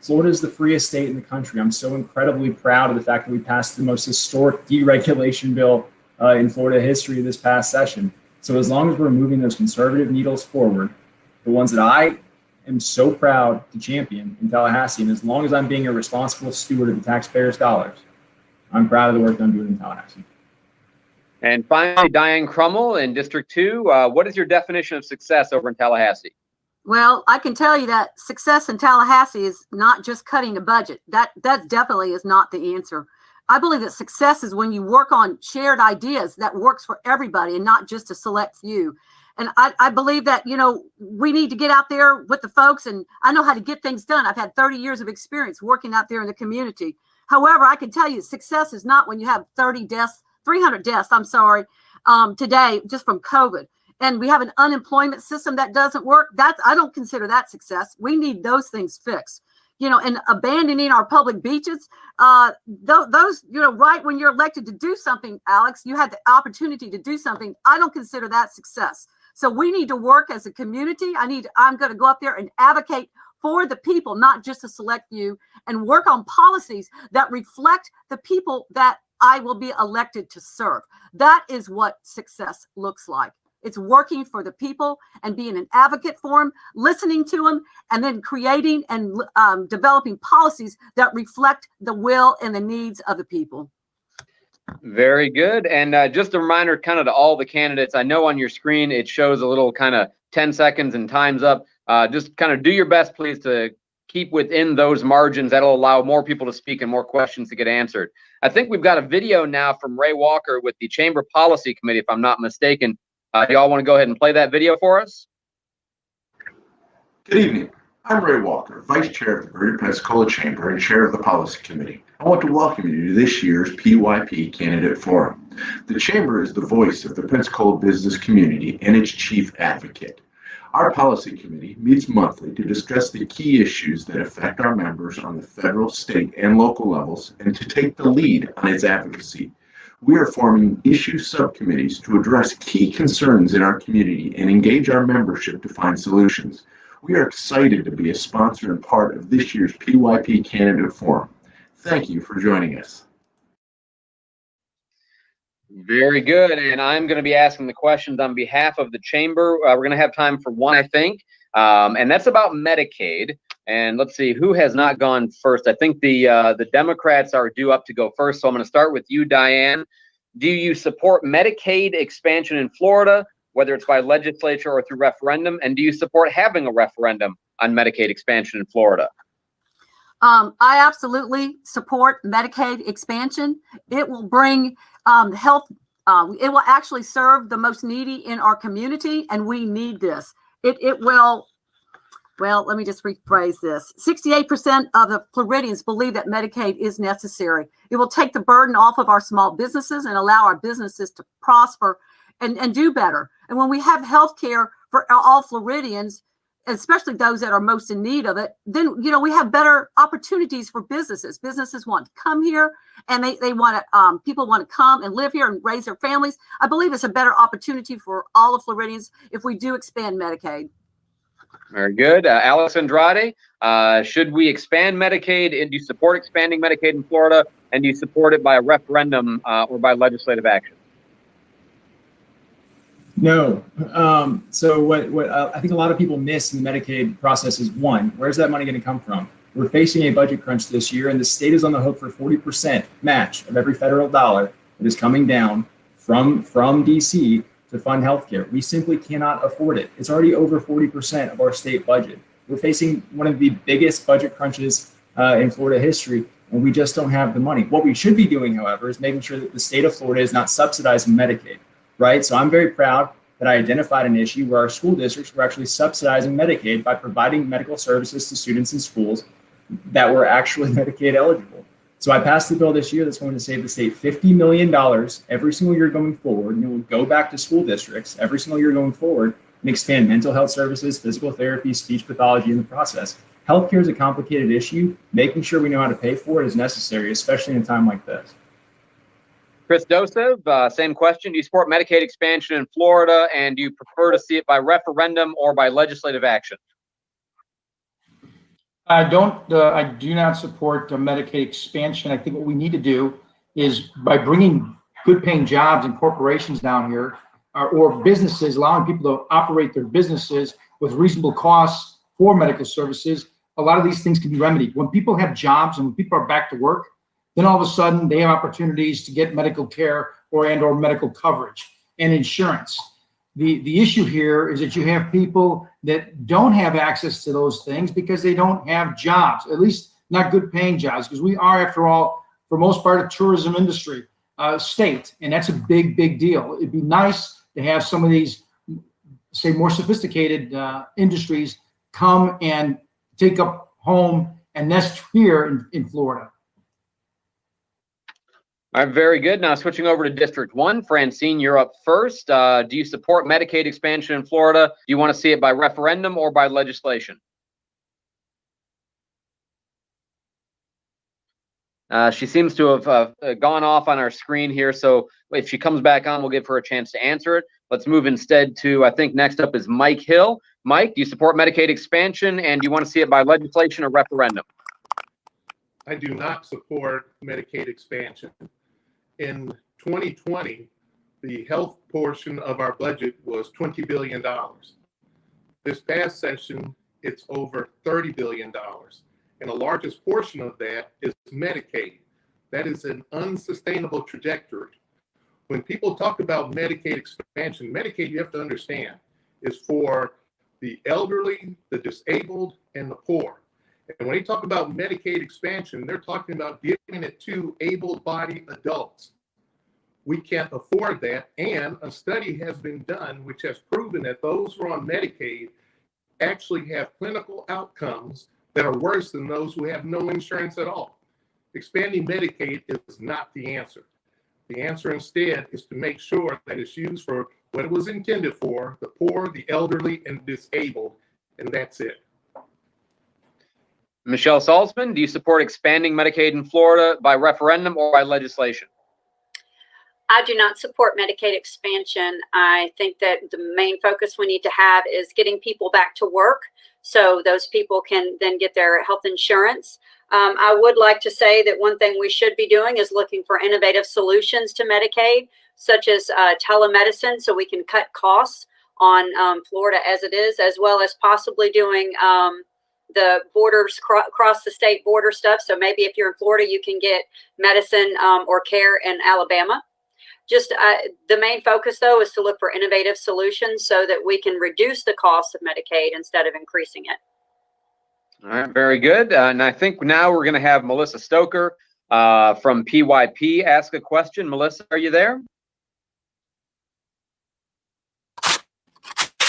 Florida is the freest state in the country. I'm so incredibly proud of the fact that we passed the most historic deregulation bill in Florida history this past session. So as long as we're moving those conservative needles forward, the ones that I am so proud to champion in Tallahassee, and as long as I'm being a responsible steward of the taxpayers' dollars, I'm proud of the work I'm doing in Tallahassee. And finally, Diane Crummell in District 2. What is your definition of success over in Tallahassee? Well, I can tell you that success in Tallahassee is not just cutting a budget. That definitely is not the answer. I believe that success is when you work on shared ideas that works for everybody and not just a select few. And I believe that, we need to get out there with the folks, and I know how to get things done. I've had 30 years of experience working out there in the community. However, I can tell you success is not when you have 300 deaths, today just from COVID. And we have an unemployment system that doesn't work. I don't consider that success. We need those things fixed. And abandoning our public beaches, those, right when you're elected to do something, Alex, you had the opportunity to do something. I don't consider that success. So we need to work as a community. I'm going to go up there and advocate for the people, not just a select few, and work on policies that reflect the people that I will be elected to serve. That is what success looks like. It's working for the people and being an advocate for them, listening to them, and then creating and developing policies that reflect the will and the needs of the people. Very good. And just a reminder kind of to all the candidates, I know on your screen it shows a little kind of 10 seconds and time's up. Just kind of do your best, please, to keep within those margins. That'll allow more people to speak and more questions to get answered. I think we've got a video now from Ray Walker with the Chamber Policy Committee, if I'm not mistaken. Y'all want to go ahead and play that video for us? Good evening. I'm Ray Walker, Vice Chair of the Greater Pensacola Chamber and Chair of the Policy Committee. I want to welcome you to this year's PYP Candidate Forum. The Chamber is the voice of the Pensacola business community and its chief advocate. Our Policy Committee meets monthly to discuss the key issues that affect our members on the federal, state, and local levels and to take the lead on its advocacy. We are forming issue subcommittees to address key concerns in our community and engage our membership to find solutions. We are excited to be a sponsor and part of this year's PYP Candidate Forum. Thank you for joining us. Very good. And I'm going to be asking the questions on behalf of the chamber. We're going to have time for one, I think, and that's about Medicaid. And let's see, who has not gone first? I think the Democrats are due up to go first. So I'm going to start with you, Diane. Do you support Medicaid expansion in Florida, whether it's by legislature or through referendum? And do you support having a referendum on Medicaid expansion in Florida? I absolutely support Medicaid expansion. It will bring health. It will actually serve the most needy in our community, and we need this. It will. Well, let me just rephrase this. 68% of the Floridians believe that Medicaid is necessary. It will take the burden off of our small businesses and allow our businesses to prosper and do better. And when we have health care for all Floridians, especially those that are most in need of it, then, you know, we have better opportunities for businesses. Businesses want to come here and they want to, people want to come and live here and raise their families. I believe it's a better opportunity for all of Floridians if we do expand Medicaid. Very good. Alex Andrade, should we expand Medicaid? And do you support expanding Medicaid in Florida? And do you support it by a referendum or by legislative action? No. So what I think a lot of people miss in the Medicaid process is, one, where's that money going to come from? We're facing a budget crunch this year, and the state is on the hook for 40% match of every federal dollar that is coming down from DC to fund healthcare. We simply cannot afford it. It's already over 40% of our state budget. We're facing one of the biggest budget crunches in Florida history, and we just don't have the money. What we should be doing, however, is making sure that the state of Florida is not subsidizing Medicaid. Right? So I'm very proud that I identified an issue where our school districts were actually subsidizing Medicaid by providing medical services to students in schools that were actually Medicaid eligible. So I passed the bill this year that's going to save the state $50 million every single year going forward. And it will go back to school districts every single year going forward and expand mental health services, physical therapy, speech pathology in the process. Healthcare is a complicated issue. Making sure we know how to pay for it is necessary, especially in a time like this. Chris Dosev, same question. Do you support Medicaid expansion in Florida, and do you prefer to see it by referendum or by legislative action? I do not support Medicaid expansion. I think what we need to do is, by bringing good paying jobs and corporations down here, or businesses, allowing people to operate their businesses with reasonable costs for medical services, a lot of these things can be remedied. When people have jobs and when people are back to work, then all of a sudden they have opportunities to get medical care or medical coverage and insurance. The issue here is that you have people that don't have access to those things because they don't have jobs, at least not good paying jobs, because we are, after all, for most part, a tourism industry state, and that's a big, big deal. It'd be nice to have some of these, say, more sophisticated industries come and take up home and nest here in Florida. All right, very good. Now switching over to District 1, Francine, you're up first. Do you support Medicaid expansion in Florida? Do you want to see it by referendum or by legislation? She seems to have gone off on our screen here, so if she comes back on, we'll give her a chance to answer it. Let's move instead to, I think next up is Mike Hill. Mike, do you support Medicaid expansion, and do you want to see it by legislation or referendum? I do not support Medicaid expansion. In 2020, the health portion of our budget was $20 billion. This past session, it's over $30 billion. And the largest portion of that is Medicaid. That is an unsustainable trajectory. When people talk about Medicaid expansion, Medicaid, you have to understand, is for the elderly, the disabled, and the poor. And when they talk about Medicaid expansion, they're talking about giving it to able-bodied adults. We can't afford that. And a study has been done which has proven that those who are on Medicaid actually have clinical outcomes that are worse than those who have no insurance at all. Expanding Medicaid is not the answer. The answer instead is to make sure that it's used for what it was intended for, the poor, the elderly, and disabled, and that's it. Michelle Salzman, do you support expanding Medicaid in Florida by referendum or by legislation? I do not support Medicaid expansion. I think that the main focus we need to have is getting people back to work so those people can then get their health insurance. I would like to say that one thing we should be doing is looking for innovative solutions to Medicaid, such as telemedicine, so we can cut costs on Florida as it is, as well as possibly doing the borders, cross the state border stuff. So maybe if you're in Florida, you can get medicine or care in Alabama. Just the main focus, though, is to look for innovative solutions so that we can reduce the cost of Medicaid instead of increasing it. All right, very good. And I think now we're going to have Melissa Stoker from PYP ask a question. Melissa, are you there?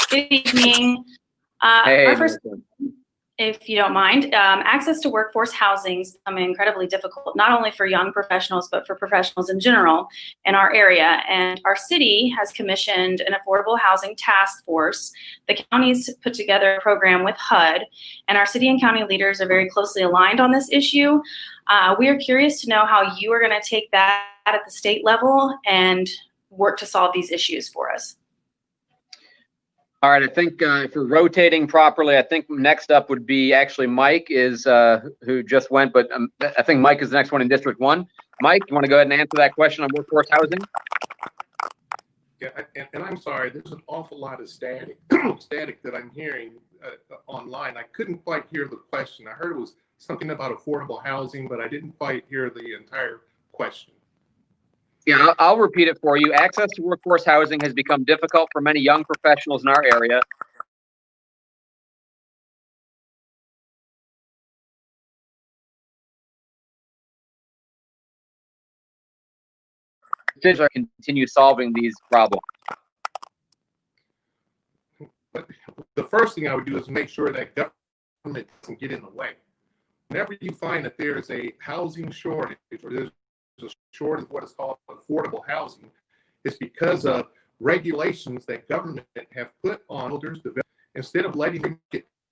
Good evening. Hey, Our first, Melissa. if you don't mind, access to workforce housing is becoming incredibly difficult, not only for young professionals, but for professionals in general in our area. And our city has commissioned an affordable housing task force. The county's put together a program with HUD, and our city and county leaders are very closely aligned on this issue. We are curious to know how you are going to take that at the state level and work to solve these issues for us. All right, I think if we're rotating properly, I think next up would be actually Mike is who just went, but I think Mike is the next one in District 1. Mike, you want to go ahead and answer that question on workforce housing? Yeah, and I'm sorry, there's an awful lot of static that I'm hearing online. I couldn't quite hear the question. I heard it was something about affordable housing, but I didn't quite hear the entire question. Yeah, I'll repeat it for you. Access to workforce housing has become difficult for many young professionals in our area. To continue solving these problems. But the first thing I would do is make sure that government doesn't get in the way. Whenever you find that there's a housing shortage or there's a shortage of what is called affordable housing, it's because of regulations that government have put on builders instead of letting them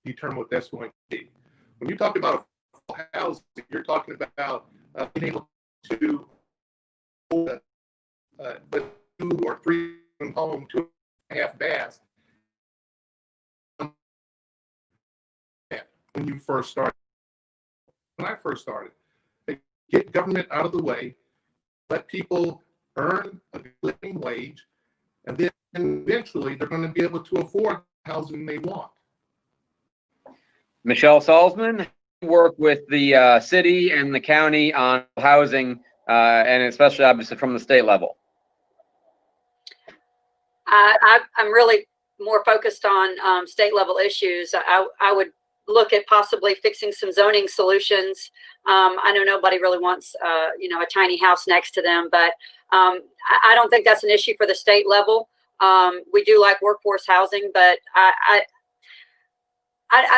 determine what that's going to be. When you talk about affordable housing, you're talking about being able to hold a 2 or 3 home, 2.5 baths. When you first started, when I first started, get government out of the way, let people earn a living wage, and then eventually they're going to be able to afford the housing they want. Michelle Salzman, work with the city and the county on housing, and especially obviously from the state level. I'm really more focused on state level issues. I would look at possibly fixing some zoning solutions. I know nobody really wants, a tiny house next to them, but I don't think that's an issue for the state level. We do like workforce housing, but I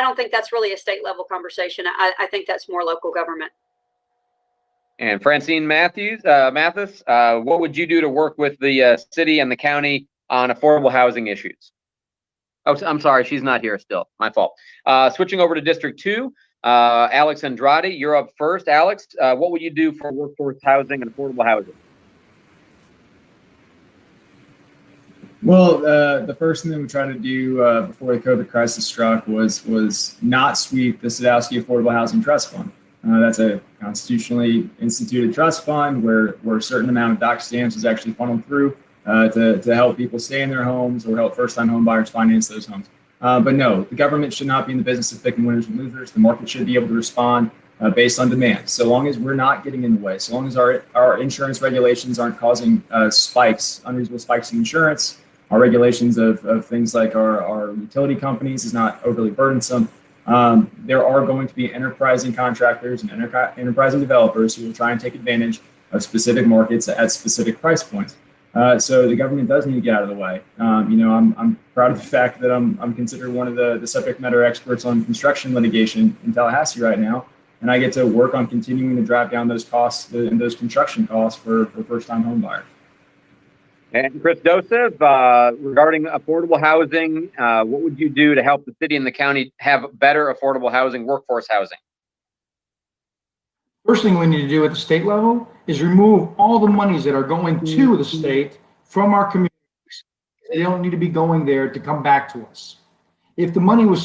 don't think that's really a state level conversation. I think that's more local government. And Francine Mathis, what would you do to work with the city and the county on affordable housing issues? Oh, I'm sorry, she's not here still. My fault. Switching over to District 2, Alex Andrade, you're up first. Alex, what would you do for workforce housing and affordable housing? Well, the first thing that we tried to do before the COVID crisis struck was not sweep the Sadowski Affordable Housing Trust Fund. That's a constitutionally instituted trust fund where a certain amount of doc stamps is actually funneled through to help people stay in their homes or help first-time home buyers finance those homes. But no, the government should not be in the business of picking winners and losers. The market should be able to respond based on demand. So long as we're not getting in the way, so long as our insurance regulations aren't causing unreasonable spikes in insurance, our regulations of things like our utility companies is not overly burdensome, there are going to be enterprising contractors and enterprising developers who will try and take advantage of specific markets at specific price points. So the government does need to get out of the way. I'm proud of the fact that I'm considered one of the subject matter experts on construction litigation in Tallahassee right now, and I get to work on continuing to drive down those costs and those construction costs for first-time home buyers. And Chris Joseph, regarding affordable housing, what would you do to help the city and the county have better affordable housing, workforce housing? First thing we need to do at the state level is remove all the monies that are going to the state from our communities. They don't need to be going there to come back to us. If the money would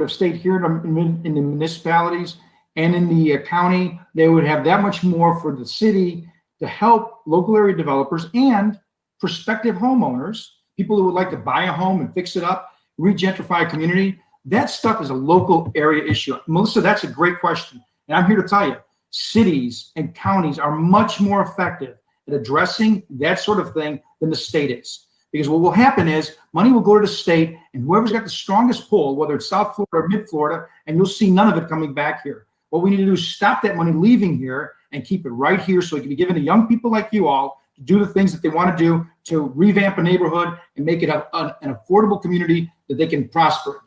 have stayed here in the municipalities and in the county, they would have that much more for the city to help local area developers and prospective homeowners, people who would like to buy a home and fix it up, regentrify a community. That stuff is a local area issue. Melissa, that's a great question. And I'm here to tell you, cities and counties are much more effective at addressing that sort of thing than the state is. Because what will happen is money will go to the state, and whoever's got the strongest pull, whether it's South Florida or mid-Florida, and you'll see none of it coming back here. What we need to do is stop that money leaving here and keep it right here so it can be given to young people like you all to do the things that they want to do to revamp a neighborhood and make it an affordable community that they can prosper.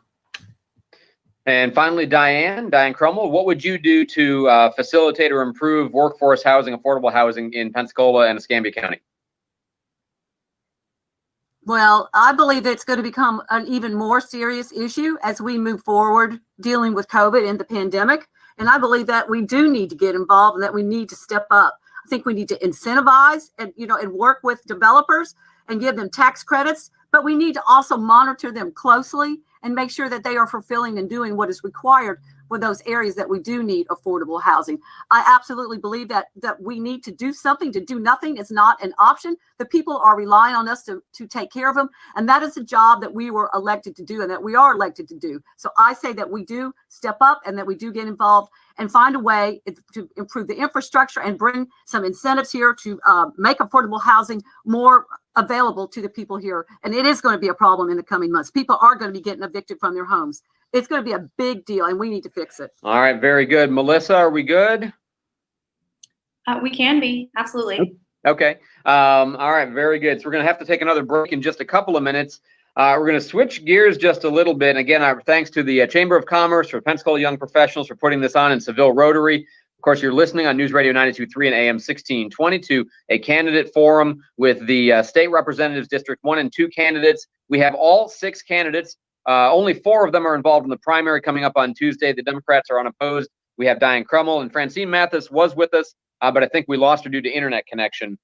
And finally, Diane Crummell, what would you do to facilitate or improve workforce housing, affordable housing in Pensacola and Escambia County? Well, I believe that it's going to become an even more serious issue as we move forward dealing with COVID and the pandemic. And I believe that we do need to get involved and that we need to step up. I think we need to incentivize and work with developers and give them tax credits, but we need to also monitor them closely and make sure that they are fulfilling and doing what is required for those areas that we do need affordable housing. I absolutely believe that we need to do something. To do nothing is not an option. The people are relying on us to take care of them. And that is a job that we were elected to do and that we are elected to do. So I say that we do step up and that we do get involved and find a way to improve the infrastructure and bring some incentives here to make affordable housing more available to the people here. And it is going to be a problem in the coming months. People are going to be getting evicted from their homes. It's going to be a big deal, and we need to fix it. All right, very good. Melissa, are we good? We can be, absolutely. Okay. All right, very good. So we're going to have to take another break in just a couple of minutes. We're going to switch gears just a little bit. And again, our thanks to the Chamber of Commerce, for Pensacola Young Professionals for putting this on, in Seville Rotary. Of course, you're listening on News Radio 92.3 and AM 1620 to a candidate forum with the state representatives, District 1 and 2 candidates. We have all 6 candidates. Only 4 of them are involved in the primary coming up on Tuesday. The Democrats are unopposed. We have Diane Crummell, and Francine Mathis was with us, but I think we lost her due to internet connection.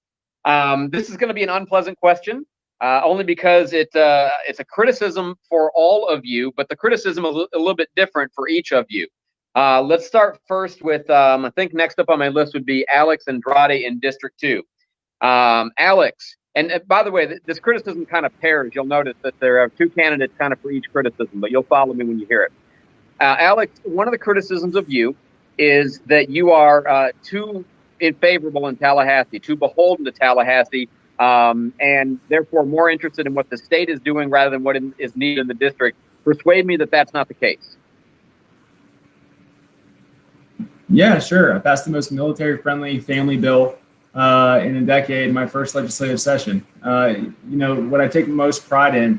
This is going to be an unpleasant question, only because it's a criticism for all of you, but the criticism is a little bit different for each of you. Let's start first with, I think next up on my list would be Alex Andrade in District 2. Alex, and by the way, this criticism kind of pairs. You'll notice that there are 2 candidates kind of for each criticism, but you'll follow me when you hear it. Alex, one of the criticisms of you is that you are too favorable in Tallahassee, too beholden to Tallahassee, and therefore more interested in what the state is doing rather than what is needed in the district. Persuade me that that's not the case. Yeah, sure. I passed the most military-friendly family bill in a decade in my first legislative session. What I take most pride in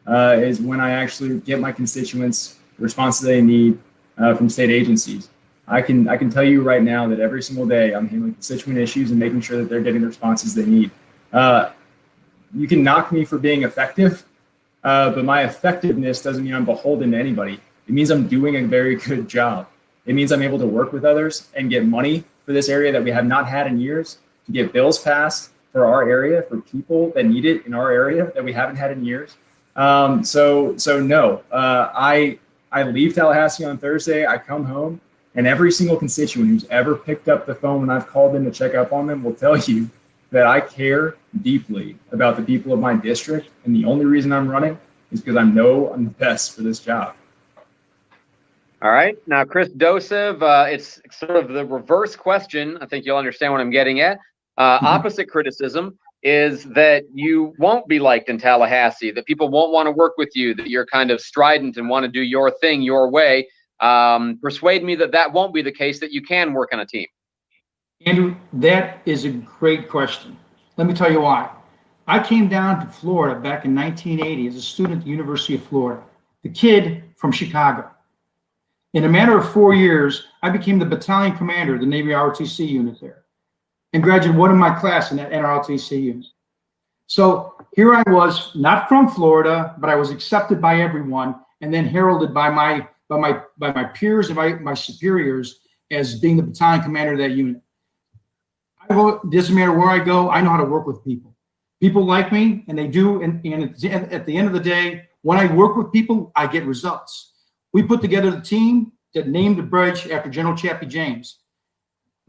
is when I actually get my constituents the responses they need from state agencies. I can tell you right now that every single day I'm handling constituent issues and making sure that they're getting the responses they need. You can knock me for being effective, but my effectiveness doesn't mean I'm beholden to anybody. It means I'm doing a very good job. It means I'm able to work with others and get money for this area that we have not had in years, to get bills passed for our area, for people that need it in our area that we haven't had in years. So no, I leave Tallahassee on Thursday, I come home, and every single constituent who's ever picked up the phone when I've called in to check up on them will tell you that I care deeply about the people of my district, and the only reason I'm running is because I know I'm the best for this job. All right. Now, Chris Dosev, it's sort of the reverse question. I think you'll understand what I'm getting at. Opposite criticism is that you won't be liked in Tallahassee, that people won't want to work with you, that you're kind of strident and want to do your thing your way. Persuade me that that won't be the case, that you can work on a team. Andrew, that is a great question. Let me tell you why. I came down to Florida back in 1980 as a student at the University of Florida, the kid from Chicago. In a matter of 4 years, I became the battalion commander of the Navy ROTC unit there and graduated one of my class in that NROTC unit. So here I was, not from Florida, but I was accepted by everyone and then heralded by my peers and my superiors as being the battalion commander of that unit. Doesn't matter where I go, I know how to work with people. People like me, and they do, and at the end of the day, when I work with people, I get results. We put together the team that named the bridge after General Chappie James.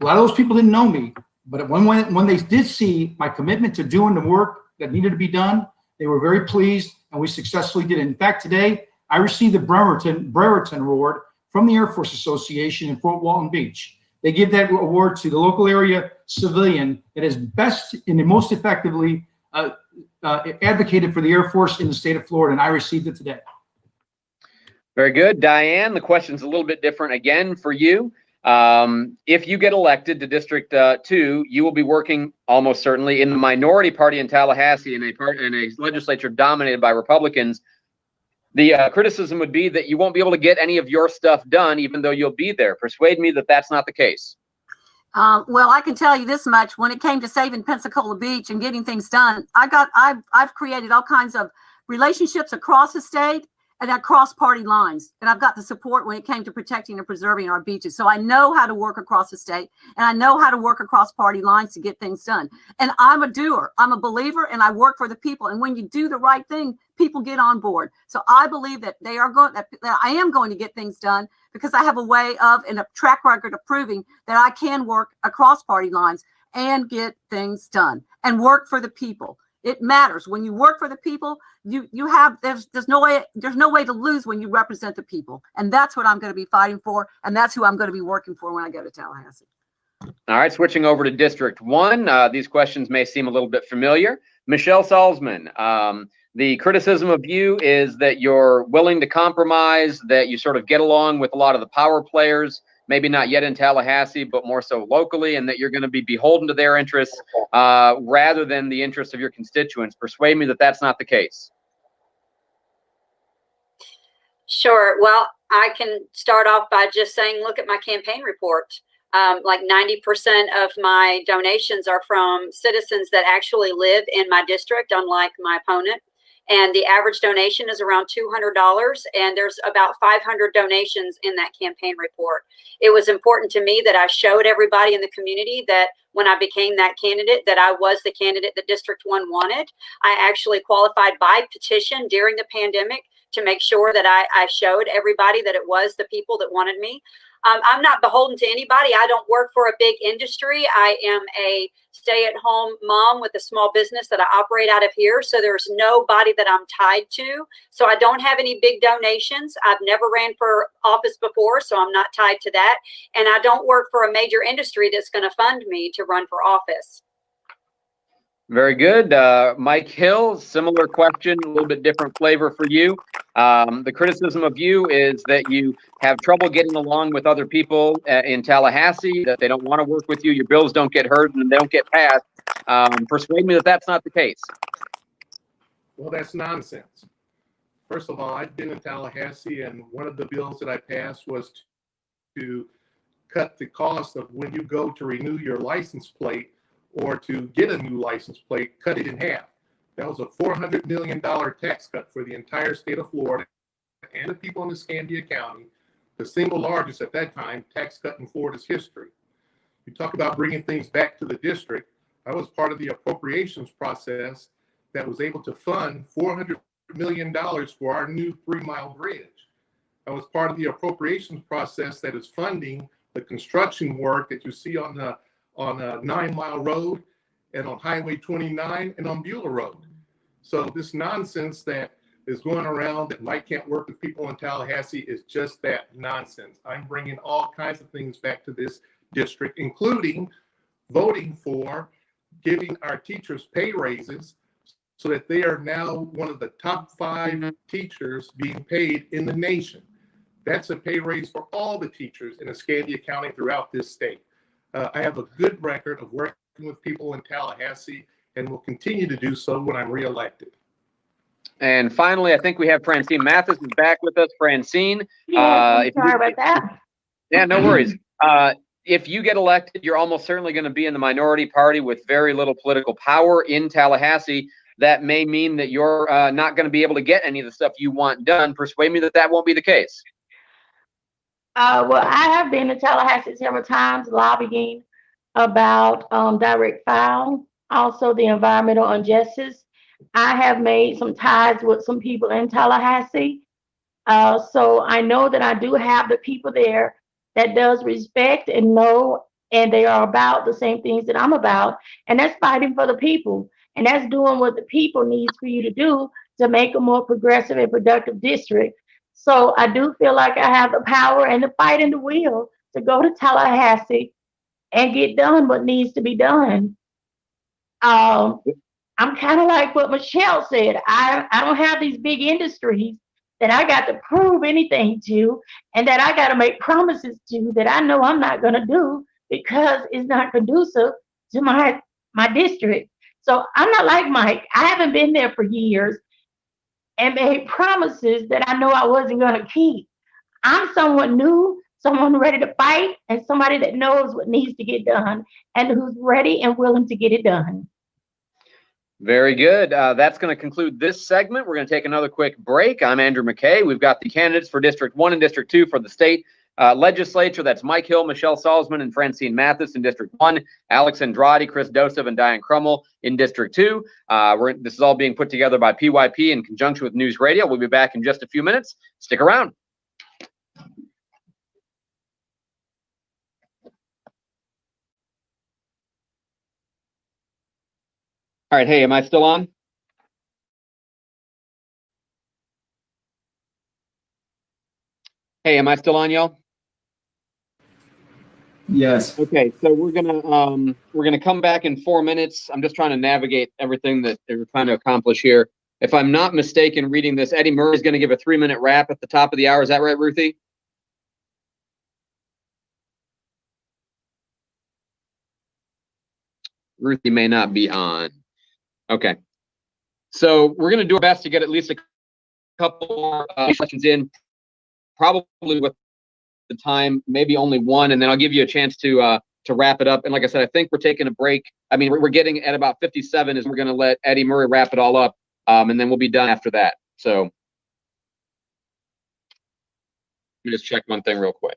A lot of those people didn't know me, but when they did see my commitment to doing the work that needed to be done, they were very pleased, and we successfully did it. In fact, today, I received the Brereton Award from the Air Force Association in Fort Walton Beach. They give that award to the local area civilian that has best and most effectively advocated for the Air Force in the state of Florida, and I received it today. Very good. Diane, the question's a little bit different again for you. If you get elected to District 2, you will be working almost certainly in the minority party in Tallahassee in a legislature dominated by Republicans. The criticism would be that you won't be able to get any of your stuff done, even though you'll be there. Persuade me that that's not the case. Well, I can tell you this much: when it came to saving Pensacola Beach and getting things done, I've created all kinds of relationships across the state and across party lines, and I've got the support when it came to protecting and preserving our beaches. So I know how to work across the state, and I know how to work across party lines to get things done. And I'm a doer. I'm a believer, and I work for the people. And when you do the right thing, people get on board. So I believe that that I am going to get things done because I have a way of and a track record of proving that I can work across party lines and get things done and work for the people. It matters. When you work for the people, there's no way to lose when you represent the people. And that's what I'm going to be fighting for. And that's who I'm going to be working for when I go to Tallahassee. All right, switching over to District 1. These questions may seem a little bit familiar. Michelle Salzman, the criticism of you is that you're willing to compromise, that you sort of get along with a lot of the power players, maybe not yet in Tallahassee, but more so locally, and that you're going to be beholden to their interests rather than the interests of your constituents. Persuade me that that's not the case. Sure. Well, I can start off by just saying, look at my campaign report. Like 90% of my donations are from citizens that actually live in my district, unlike my opponent. And the average donation is around $200, and there's about 500 donations in that campaign report. It was important to me that I showed everybody in the community that when I became that candidate, that I was the candidate that District 1 wanted. I actually qualified by petition during the pandemic to make sure that I showed everybody that it was the people that wanted me. I'm not beholden to anybody. I don't work for a big industry. I am a stay-at-home mom with a small business that I operate out of here. So there's nobody that I'm tied to. So I don't have any big donations. I've never ran for office before, so I'm not tied to that. And I don't work for a major industry that's going to fund me to run for office. Very good. Mike Hill, similar question, a little bit different flavor for you. The criticism of you is that you have trouble getting along with other people in Tallahassee, that they don't want to work with you, your bills don't get heard and they don't get passed. Persuade me that that's not the case. Well, that's nonsense. First of all, I've been in Tallahassee, and one of the bills that I passed was to cut the cost of when you go to renew your license plate or to get a new license plate, cut it in half. That was a $400 million tax cut for the entire state of Florida and the people in Escambia County, the single largest at that time tax cut in Florida's history. You talk about bringing things back to the district. I was part of the appropriations process that was able to fund $400 million for our new 3-mile bridge. I was part of the appropriations process that is funding the construction work that you see on a 9-mile road and on Highway 29 and on Beulah Road. So this nonsense that is going around that Mike can't work with people in Tallahassee is just that nonsense. I'm bringing all kinds of things back to this district, including voting for giving our teachers pay raises so that they are now one of the top 5 teachers being paid in the nation. That's a pay raise for all the teachers in Escambia County throughout this state. I have a good record of working with people in Tallahassee and will continue to do so when I'm reelected. And finally, I think we have Francine Mathis is back with us. Francine, Yeah, sorry about that. yeah, no worries. If you get elected, you're almost certainly going to be in the minority party with very little political power in Tallahassee. That may mean that you're not going to be able to get any of the stuff you want done. Persuade me that that won't be the case. Well, I have been to Tallahassee several times lobbying about direct file, also the environmental injustice. I have made some ties with some people in Tallahassee. So I know that I do have the people there that does respect and know, and they are about the same things that I'm about, and that's fighting for the people, and that's doing what the people needs for you to do to make a more progressive and productive district. So I do feel like I have the power and the fight and the will to go to Tallahassee and get done what needs to be done. Um, I'm kind of like what Michelle said. I don't have these big industries that I got to prove anything to and that I got to make promises to that I know I'm not going to do because it's not conducive to my district. So I'm not like Mike. I haven't been there for years and made promises that I know I wasn't going to keep. I'm someone new, someone ready to fight, and somebody that knows what needs to get done and who's ready and willing to get it done. Very good. That's going to conclude this segment. We're going to take another quick break. I'm Andrew McKay. We've got the candidates for District 1 and District 2 for the state legislature. That's Mike Hill, Michelle Salzman, and Francine Mathis in District 1, Alex Andrade, Chris Dosev, and Diane Crummel in District 2. This is all being put together by PYP in conjunction with News Radio. We'll be back in just a few minutes. Stick around. All right. Hey, am I still on? Hey, am I still on, y'all? Yes. Okay, so we're gonna come back in 4 minutes. I'm just trying to navigate everything that we're trying to accomplish here. If I'm not mistaken, reading this, Eddie Murray is going to give a 3-minute wrap at the top of the hour. Is that right, Ruthie? Ruthie may not be on. Okay, so we're going to do our best to get at least a couple more questions in, probably with the time, maybe only one, and then I'll give you a chance to wrap it up. And like I said, I think we're taking a break. I mean, we're getting at about 57 is we're going to let Eddie Murray wrap it all up, and then we'll be done after that. So let me just check one thing real quick.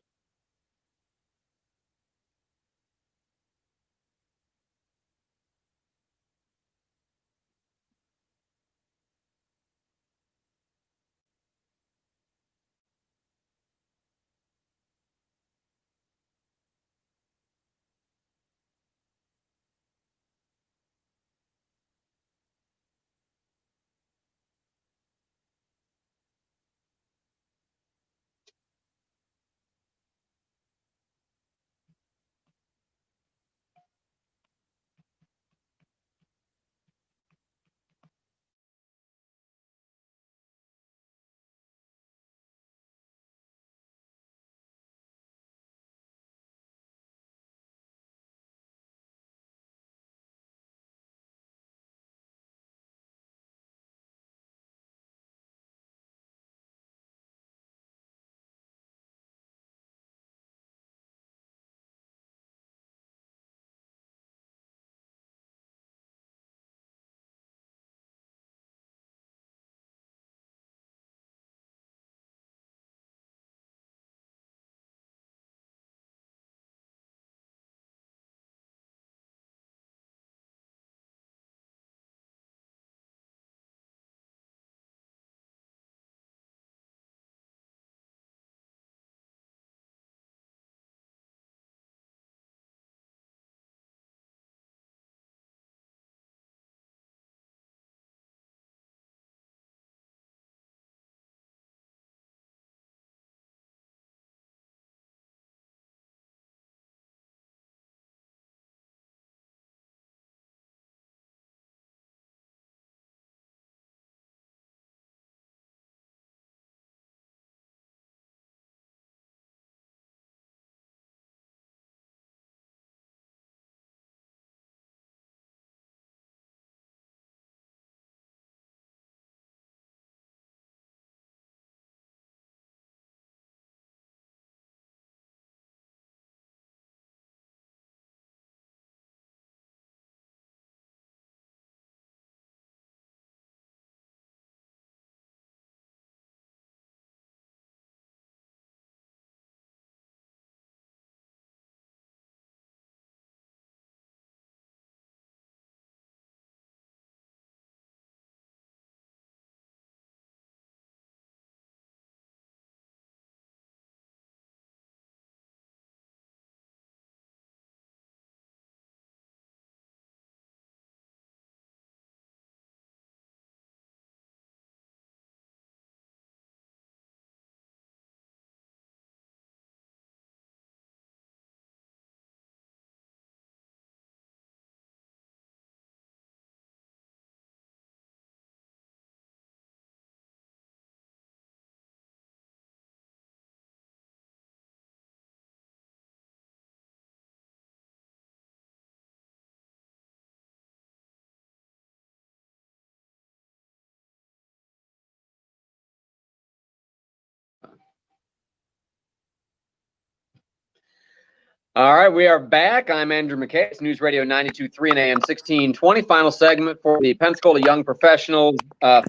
All right, we are back. I'm Andrew McKay. It's News Radio 92.3 and AM 1620. Final segment for the Pensacola Young Professionals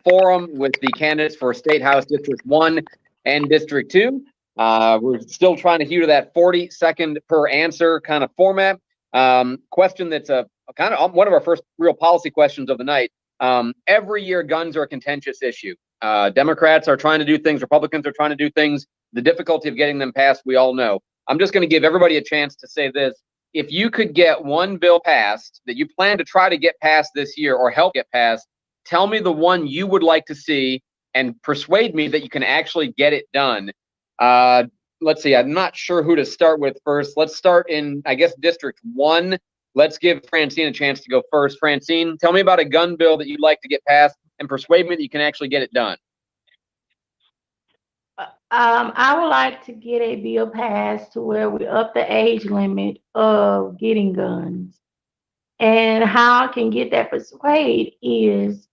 Forum with the candidates for State House District 1 and District 2. We're still trying to hew to that 40-second per answer kind of format. Question that's a kind of one of our first real policy questions of the night. Every year, guns are a contentious issue. Democrats are trying to do things. Republicans are trying to do things. The difficulty of getting them passed, we all know. I'm just going to give everybody a chance to say this. If you could get one bill passed that you plan to try to get passed this year or help get passed, tell me the one you would like to see and persuade me that you can actually get it done. Let's see. I'm not sure who to start with first. Let's start in, I guess, District 1. Let's give Francine a chance to go first. Francine, tell me about a gun bill that you'd like to get passed and persuade me that you can actually get it done. I would like to get a bill passed to where we up the age limit of getting guns. And how I can get that persuade is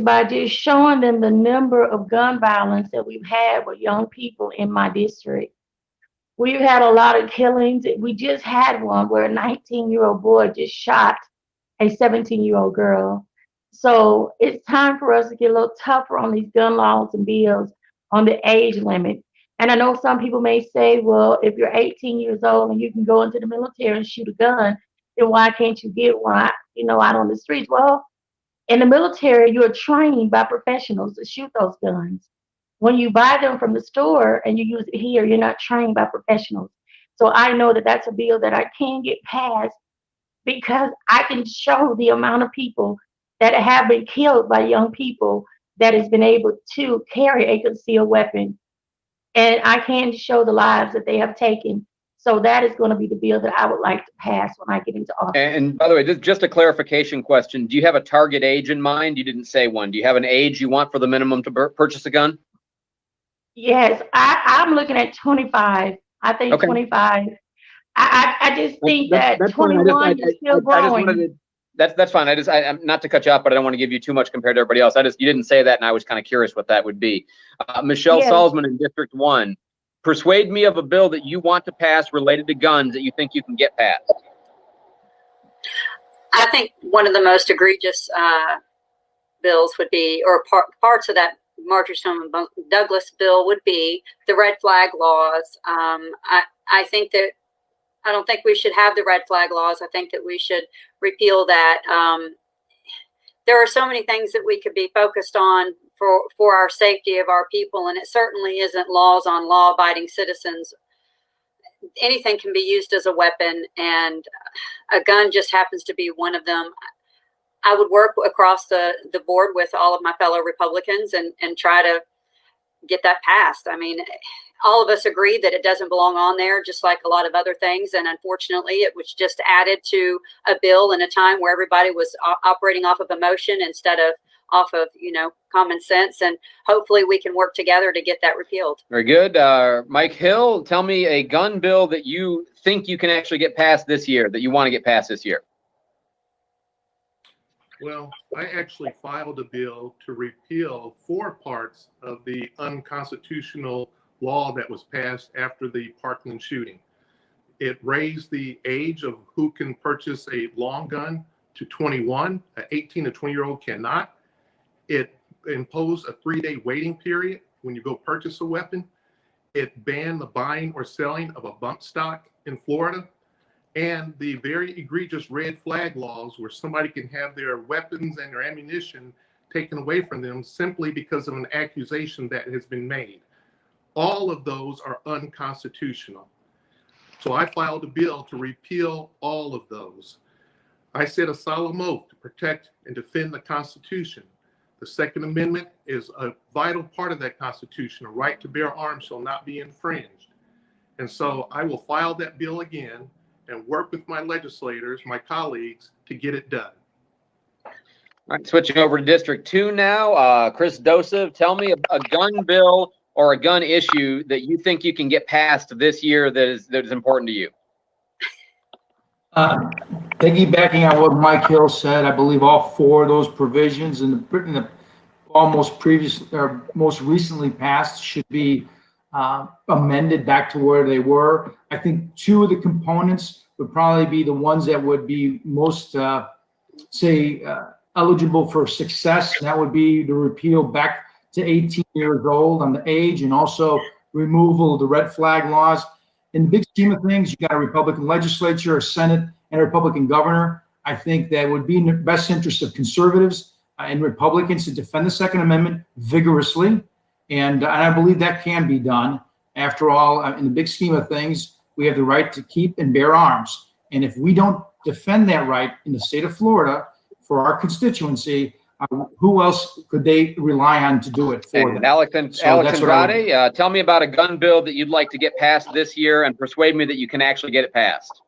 by just showing them the number of gun violence that we've had with young people in my district. We've had a lot of killings. We just had one where a 19-year-old boy just shot a 17-year-old girl. So it's time for us to get a little tougher on these gun laws and bills on the age limit. And I know some people may say, well, if you're 18 years old and you can go into the military and shoot a gun, then why can't you get one, out on the streets? Well, in the military, you're trained by professionals to shoot those guns. When you buy them from the store and you use it here, you're not trained by professionals. So I know that that's a bill that I can get passed because I can show the amount of people that have been killed by young people that has been able to carry a concealed weapon. And I can show the lives that they have taken. So that is going to be the bill that I would like to pass when I get into office. And by the way, just a clarification question. Do you have a target age in mind? You didn't say one. Do you have an age you want for the minimum to purchase a gun? Yes, I'm looking at 25. I think Okay. 25. I just think that 21 is still growing. That's fine. I'm not to cut you off, but I don't want to give you too much compared to everybody else. You didn't say that, and I was kind of curious what that would be. Michelle Yes. Salzman in District 1, persuade me of a bill that you want to pass related to guns that you think you can get passed. I think one of the most egregious bills would be, or parts of that Marjorie Stoneman Douglas bill would be the red flag laws. I think that I don't think we should have the red flag laws. I think that we should repeal that. There are so many things that we could be focused on for our safety of our people, and it certainly isn't laws on law-abiding citizens. Anything can be used as a weapon, and a gun just happens to be one of them. I would work across the board with all of my fellow Republicans and try to get that passed. I mean, all of us agree that it doesn't belong on there, just like a lot of other things. And unfortunately, it was just added to a bill in a time where everybody was operating off of emotion instead of off of, common sense. And hopefully we can work together to get that repealed. Very good. Mike Hill, tell me a gun bill that you think you can actually get passed this year, that you want to get passed this year. Well, I actually filed a bill to repeal 4 parts of the unconstitutional law that was passed after the Parkland shooting. It raised the age of who can purchase a long gun to 21. An 18 to 20-year-old cannot. It imposed a 3-day waiting period when you go purchase a weapon. It banned the buying or selling of a bump stock in Florida. And the very egregious red flag laws where somebody can have their weapons and their ammunition taken away from them simply because of an accusation that has been made. All of those are unconstitutional. So I filed a bill to repeal all of those. I said a solemn oath to protect and defend the Constitution. The Second Amendment is a vital part of that Constitution. A right to bear arms shall not be infringed. And so I will file that bill again and work with my legislators, my colleagues, to get it done. All right, switching over to District 2 now. Chris Dosev, tell me a gun bill or a gun issue that you think you can get passed this year that is important to you. Piggybacking on what Mike Hill said, I believe all 4 of those provisions in the most recently passed should be amended back to where they were. I think two of the components would probably be the ones that would be most, eligible for success, and that would be the repeal back to 18 years old on the age, and also removal of the red flag laws. In the big scheme of things, you got a Republican legislature, a Senate, and a Republican governor. I think that would be in the best interest of conservatives and Republicans to defend the Second Amendment vigorously. And I believe that can be done. After all, in the big scheme of things, we have the right to keep and bear arms. And if we don't defend that right in the state of Florida for our constituency, who else could they rely on to do it for them? Alex So that's what I would- Andrade, tell me about a gun bill that you'd like to get passed this year and persuade me that you can actually get it passed.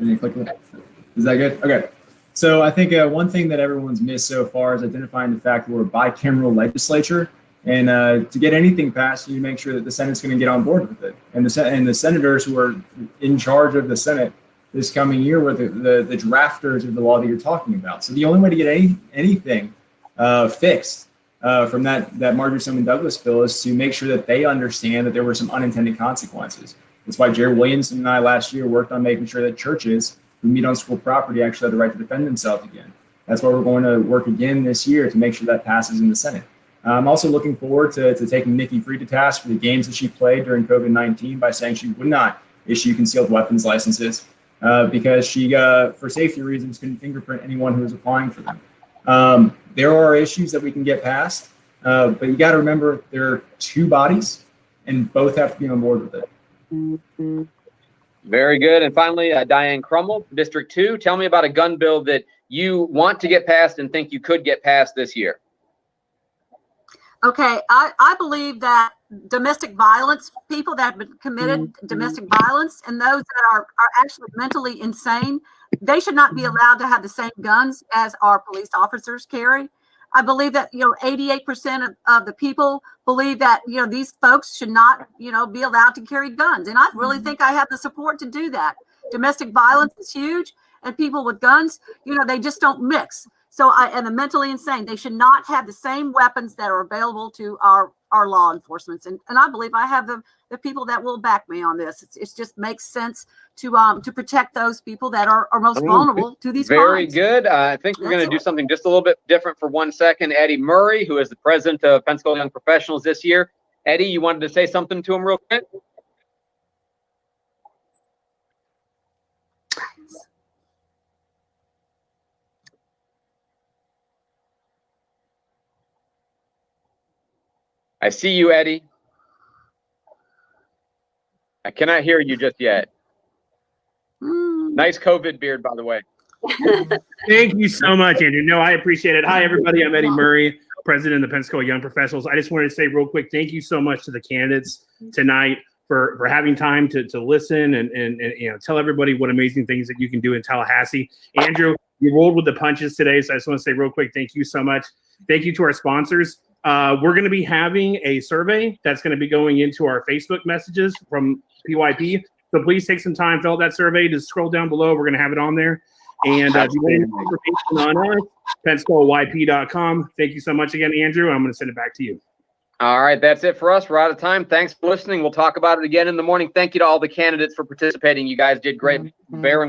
Is that good? Okay. So I think one thing that everyone's missed so far is identifying the fact that we're a bicameral legislature. And to get anything passed, you make sure that the Senate's going to get on board with it. And the senators who are in charge of the Senate this coming year were the drafters of the law that you're talking about. So the only way to get anything fixed from that Marjorie Stoneman Douglas bill is to make sure that they understand that there were some unintended consequences. That's why Jared Williamson and I last year worked on making sure that churches who meet on school property actually have the right to defend themselves again. That's why we're going to work again this year to make sure that passes in the Senate. I'm also looking forward to taking Nikki Fried to task for the games that she played during COVID-19 by saying she would not issue concealed weapons licenses because she, for safety reasons, couldn't fingerprint anyone who was applying for them. There are issues that we can get past, but you got to remember there are two bodies and both have to be on board with it. Very good. And finally, Diane Crummell, District 2, tell me about a gun bill that you want to get passed and think you could get passed this year. Okay, I believe that domestic violence, people that have been committed domestic violence, and those that are actually mentally insane, they should not be allowed to have the same guns as our police officers carry. I believe that, 88% of the people believe that, these folks should not, be allowed to carry guns. And I really think I have the support to do that. Domestic violence is huge, and people with guns, they just don't mix. So and the mentally insane, they should not have the same weapons that are available to our law enforcement. And I believe I have the people that will back me on this. It just makes sense to protect those people that are most vulnerable to these Very crimes. good. I think we're going to do something just a little bit different for 1 second. Eddie Murray, who is the president of Pensacola Young Professionals this year. Eddie, you wanted to say something to him real quick? I see you, Eddie. I cannot hear you just yet. Nice COVID beard, by the way. Thank you so much, Andrew. No, I appreciate it. Hi, everybody. I'm Eddie Murray, president of the Pensacola Young Professionals. I just wanted to say real quick, thank you so much to the candidates tonight for having time to listen and tell everybody what amazing things that you can do in Tallahassee. Andrew, you rolled with the punches today, so I just want to say real quick, thank you so much. Thank you to our sponsors. We're going to be having a survey that's going to be going into our Facebook messages from PYP. So please take some time, fill out that survey. Just scroll down below. We're going to have it on there. And if you want more information on us, PensacolaYP.com. Thank you so much again, Andrew. I'm going to send it back to you. All right, that's it for us. We're out of time. Thanks for listening. We'll talk about it again in the morning. Thank you to all the candidates for participating. You guys did great bearing with